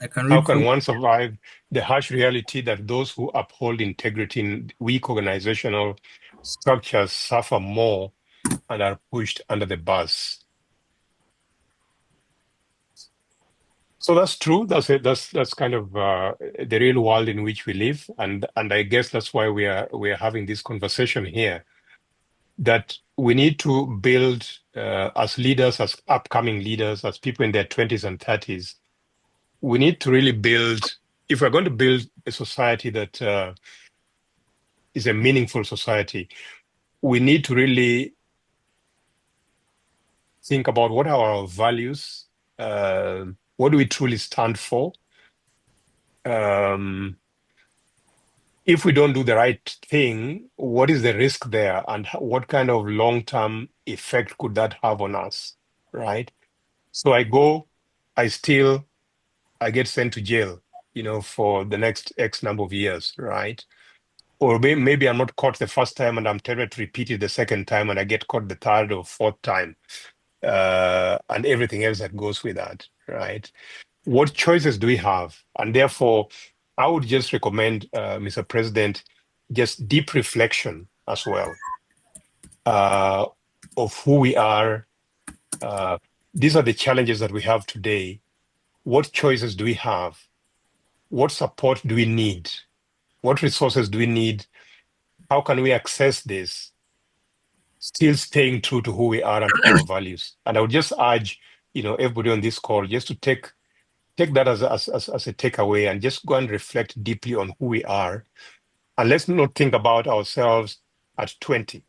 I can How read can from one survive the harsh reality that those who uphold integrity in weak organizational structures suffer more and are pushed under the bus? So that's true. That's it. That's kind of the real world in which we live, and I guess that's why we are having this conversation here. That we need to build as leaders, as upcoming leaders, as people in their 20s and 30s. We need to really build. If we're going to build a society that is a meaningful society, we need to really think about what are our values, what do we truly stand for. Um, if we don't do the right thing, what is the risk there, and what kind of long-term effect could that have on us, right? So I go, I steal, I get sent to jail, for the next X number of years, right? Or maybe I'm not caught the first time and I'm tempted to repeat it the second time and I get caught the third or fourth time, and everything else that goes with that, right? What choices do we have? And therefore, I would just recommend, Mr. President, just deep reflection as well uh, of who we are. These are the challenges that we have today. What choices do we have? What support do we need? What resources do we need? How can we access this? Still staying true to who we are and to our values. And I would just urge, everybody on this call just to take that as a takeaway and just go and reflect deeply on who we are. And let's not think about ourselves at 20.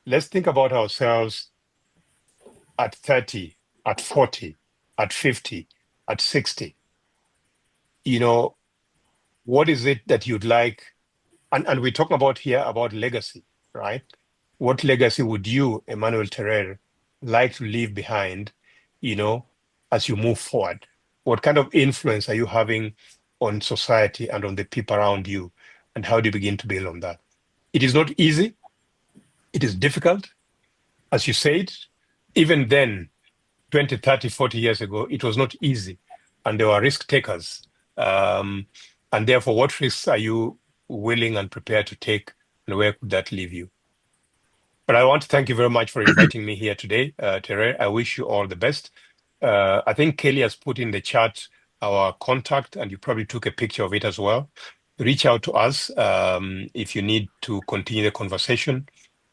Let's think about ourselves at 30, at 40, at 50, at 60. What is it that you'd like? And we're talking about here about legacy, right? What legacy would you, Emmanuel Terrer, like to leave behind, as you move forward? What kind of influence are you having on society and on the people around you? And how do you begin to build on that? It is not easy. It is difficult. As you said, even then, 20, 30, 40 years ago, it was not easy. And there were risk takers. And therefore, what risks are you willing and prepared to take? And where could that leave you? But I want to thank you very much for inviting me here today, Tere. I wish you all the best. I think Kelly has put in the chat our contact, and you probably took a picture of it as well. Reach out to us if you need to continue the conversation.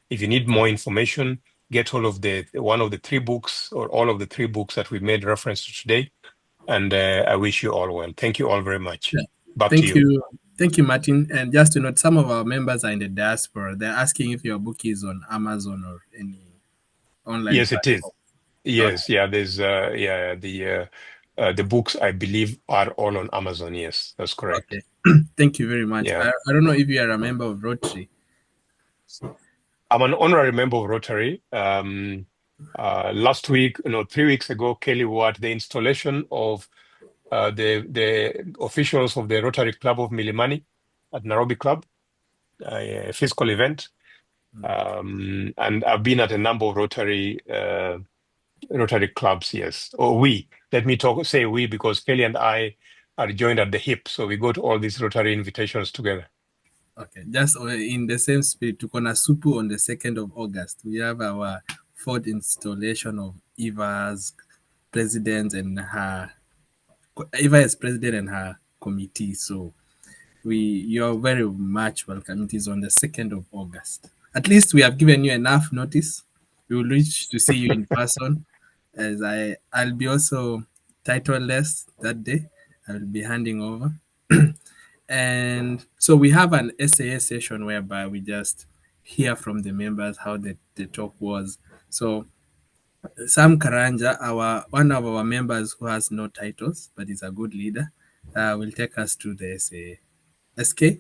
If you need more information, get hold of one of the 3 books or all of the 3 books that we made reference to today. And I wish you all well. Thank you all very much. yeah. Back to Thank you. you. Thank you, Martin. And just to note, some of our members are in the diaspora. They're asking if your book is on Amazon or any online Yes, it is. platform. Okay. Yes, yeah. There's the books I believe are all on Amazon. Yes, that's correct. Okay. Thank you very much. Yeah, I don't know if you are a member of Rotary. I'm an honorary member of Rotary. Last week, 3 weeks ago, Kelly were at the installation of the officials of the Rotary Club of Milimani at Nairobi Club, a physical event. And I've been at a number of Rotary clubs, yes. Or we. Let me say we, because Kelly and I are joined at the hip. So we go to all these Rotary invitations together. Okay, just in the same spirit, tuko na supu on the 2nd of August. We have our 4th installation of Eva's president and her Eva is president and her committee. So you're very much welcome. It is on the 2nd of August. At least we have given you enough notice. We will reach to see you in person, as I'll be also titleless that day. I will be handing over. And so we have an SAS session whereby we just hear from the members how the talk was. So Sam Karanja, one of our members who has no titles but is a good leader, will take us to the SA. SK?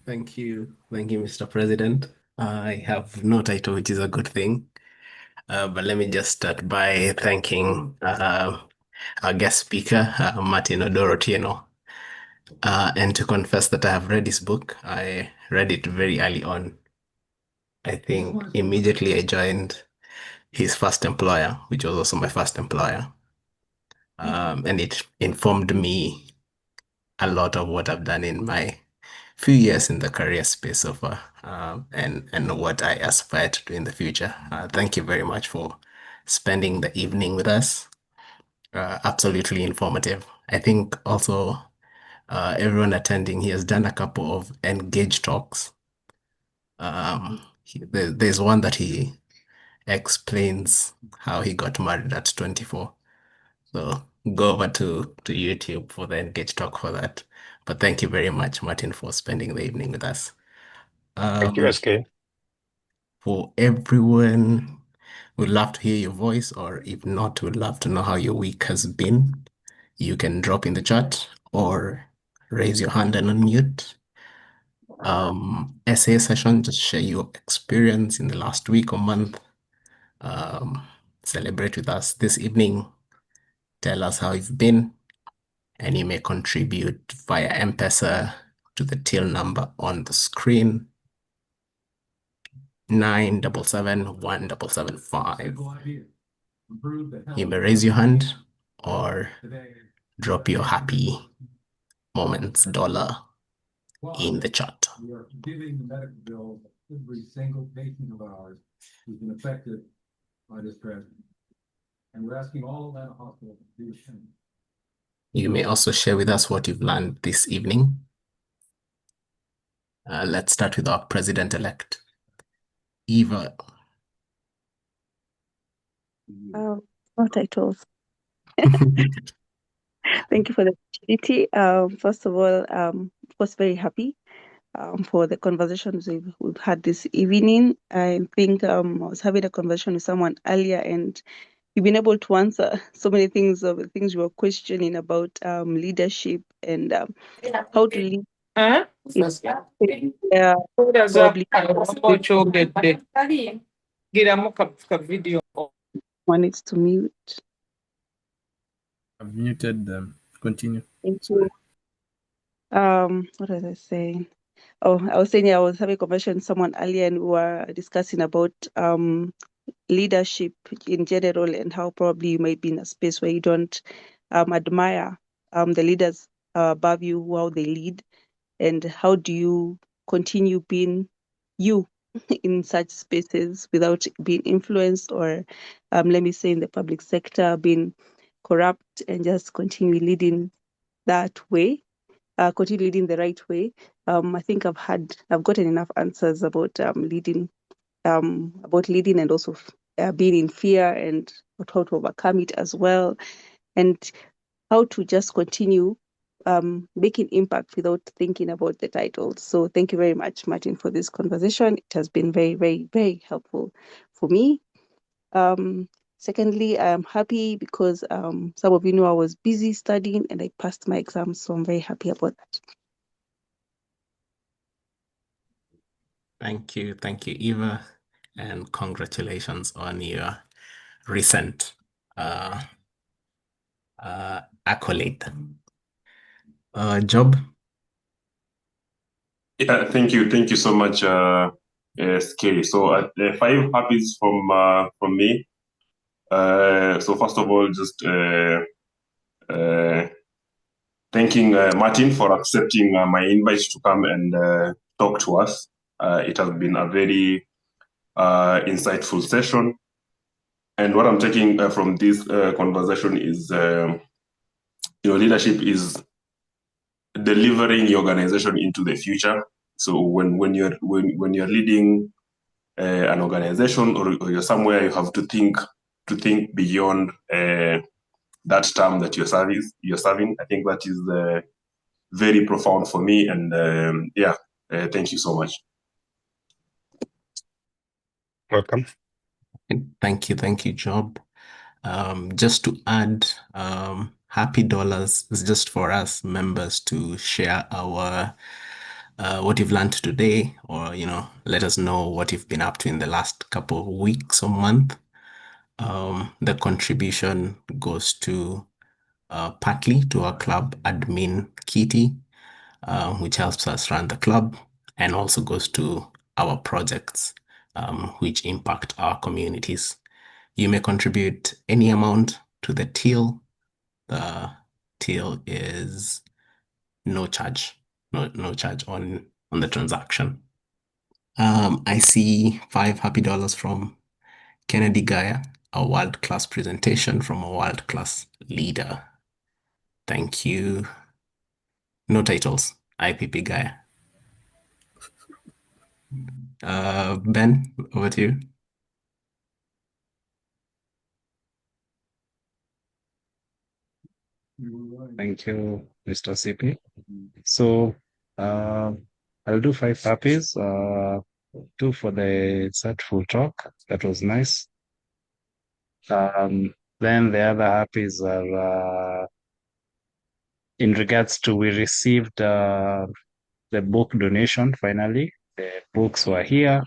Thank you, Mr. President. I have no title, which is a good thing. But let me just start by thanking our guest speaker, Martin Oduor Otieno. And to confess that I have read his book. I read it very early on. I think immediately I joined his first employer, which was also my first employer. And it informed me a lot of what I've done in my few years in the career space so far, and what I aspire to do in the future. Thank you very much for spending the evening with us. Absolutely informative. I think also everyone attending, he has done a couple of engage talks. There's one that he explains how he got married at 24. So go over to YouTube for the engage talk for that. But thank you very much, Martin, for spending the evening with us. Thank you, SK. For everyone, we'd love to hear your voice, or if not, we'd love to know how your week has been. You can drop in the chat or raise your hand and unmute. Essay session, just share your experience in the last week or month. Celebrate with us this evening. Tell us how you've been, and you may contribute via M-Pesa to the till number on the screen, 9771775. You may raise your hand or drop your happy moments dollar in the chat. We are forgiving the medical bill of every single patient of ours who's been affected by this tragedy. And we're asking all of that hospital to do the same. You may also share with us what you've learned this evening. Let's start with our president-elect, Eva. No titles. Thank you for the opportunity. First of all, of course, very happy for the conversations we've had this evening. I think I was having a conversation with someone earlier, and you've been able to answer so many things of the things you were questioning about leadership and how to lead. One needs to mute. I've muted them. Continue. Thank you. What was I saying? Oh, I was saying I was having a conversation with someone earlier, and we were discussing about leadership in general and how probably you might be in a space where you don't admire the leaders above you, how they lead, and how do you continue being you in such spaces without being influenced or, let me say, in the public sector, being corrupt, and just continue leading that way, continue leading the right way. I think I've gotten enough answers about leading and also being in fear and how to overcome it as well, and how to just continue making impact without thinking about the titles. So thank you very much, Martin, for this conversation. It has been very, very, very helpful for me. Secondly, I am happy because some of you know I was busy studying and I passed my exams, so I'm very happy about that. Thank you, Eva, and congratulations on your recent accolade. Job. Yeah, thank you so much, SK. So 5 happies from me. So first of all, just thanking Martin for accepting my invite to come and talk to us. It has been a very insightful session. And what I'm taking from this conversation is, leadership is delivering your organization into the future. So when you're leading an organization or you're somewhere, you have to think beyond that term that you're serving. I think that is very profound for me, and thank you so much. Welcome. Thank you, Job. Just to add, Happy Dollars is just for us members to share our what you've learned today, or let us know what you've been up to in the last couple of weeks or month. The contribution goes to partly to our club admin Kitty, which helps us run the club, and also goes to our projects, which impact our communities. You may contribute any amount to the till. The till is no charge, no charge on the transaction. I see $5 from Kennedy Gaia, a world-class presentation from a world-class leader. Thank you. No titles, IPP Gaia. Ben, over to you. Thank you, Mr. CP. So I'll do 5 happies. 2 for the insightful talk. That was nice. Then the other happies are in regards to we received the book donation finally. The books were here.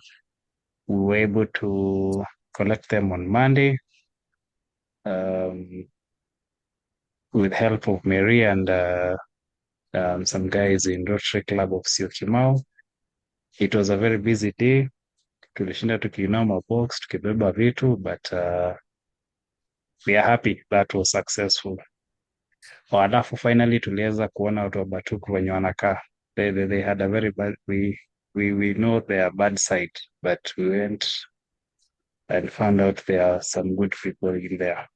We were able to collect them on Monday. With help of Mary and some guys in Rotary Club of Syokimau. It was a very busy day. Tulishinda tukiinua mabox, tukibeba vitu, but we are happy that was successful. Alafu finally tuliweza kuona watu wa Batuku wenye wanakaa. They had a very bad, we know their bad side, but we went and found out there are some good people in there.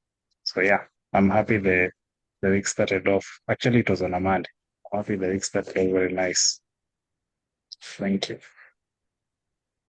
So yeah, I'm happy the week started off. Actually, it was on a Monday. I'm happy the week started off very nice. Thank you.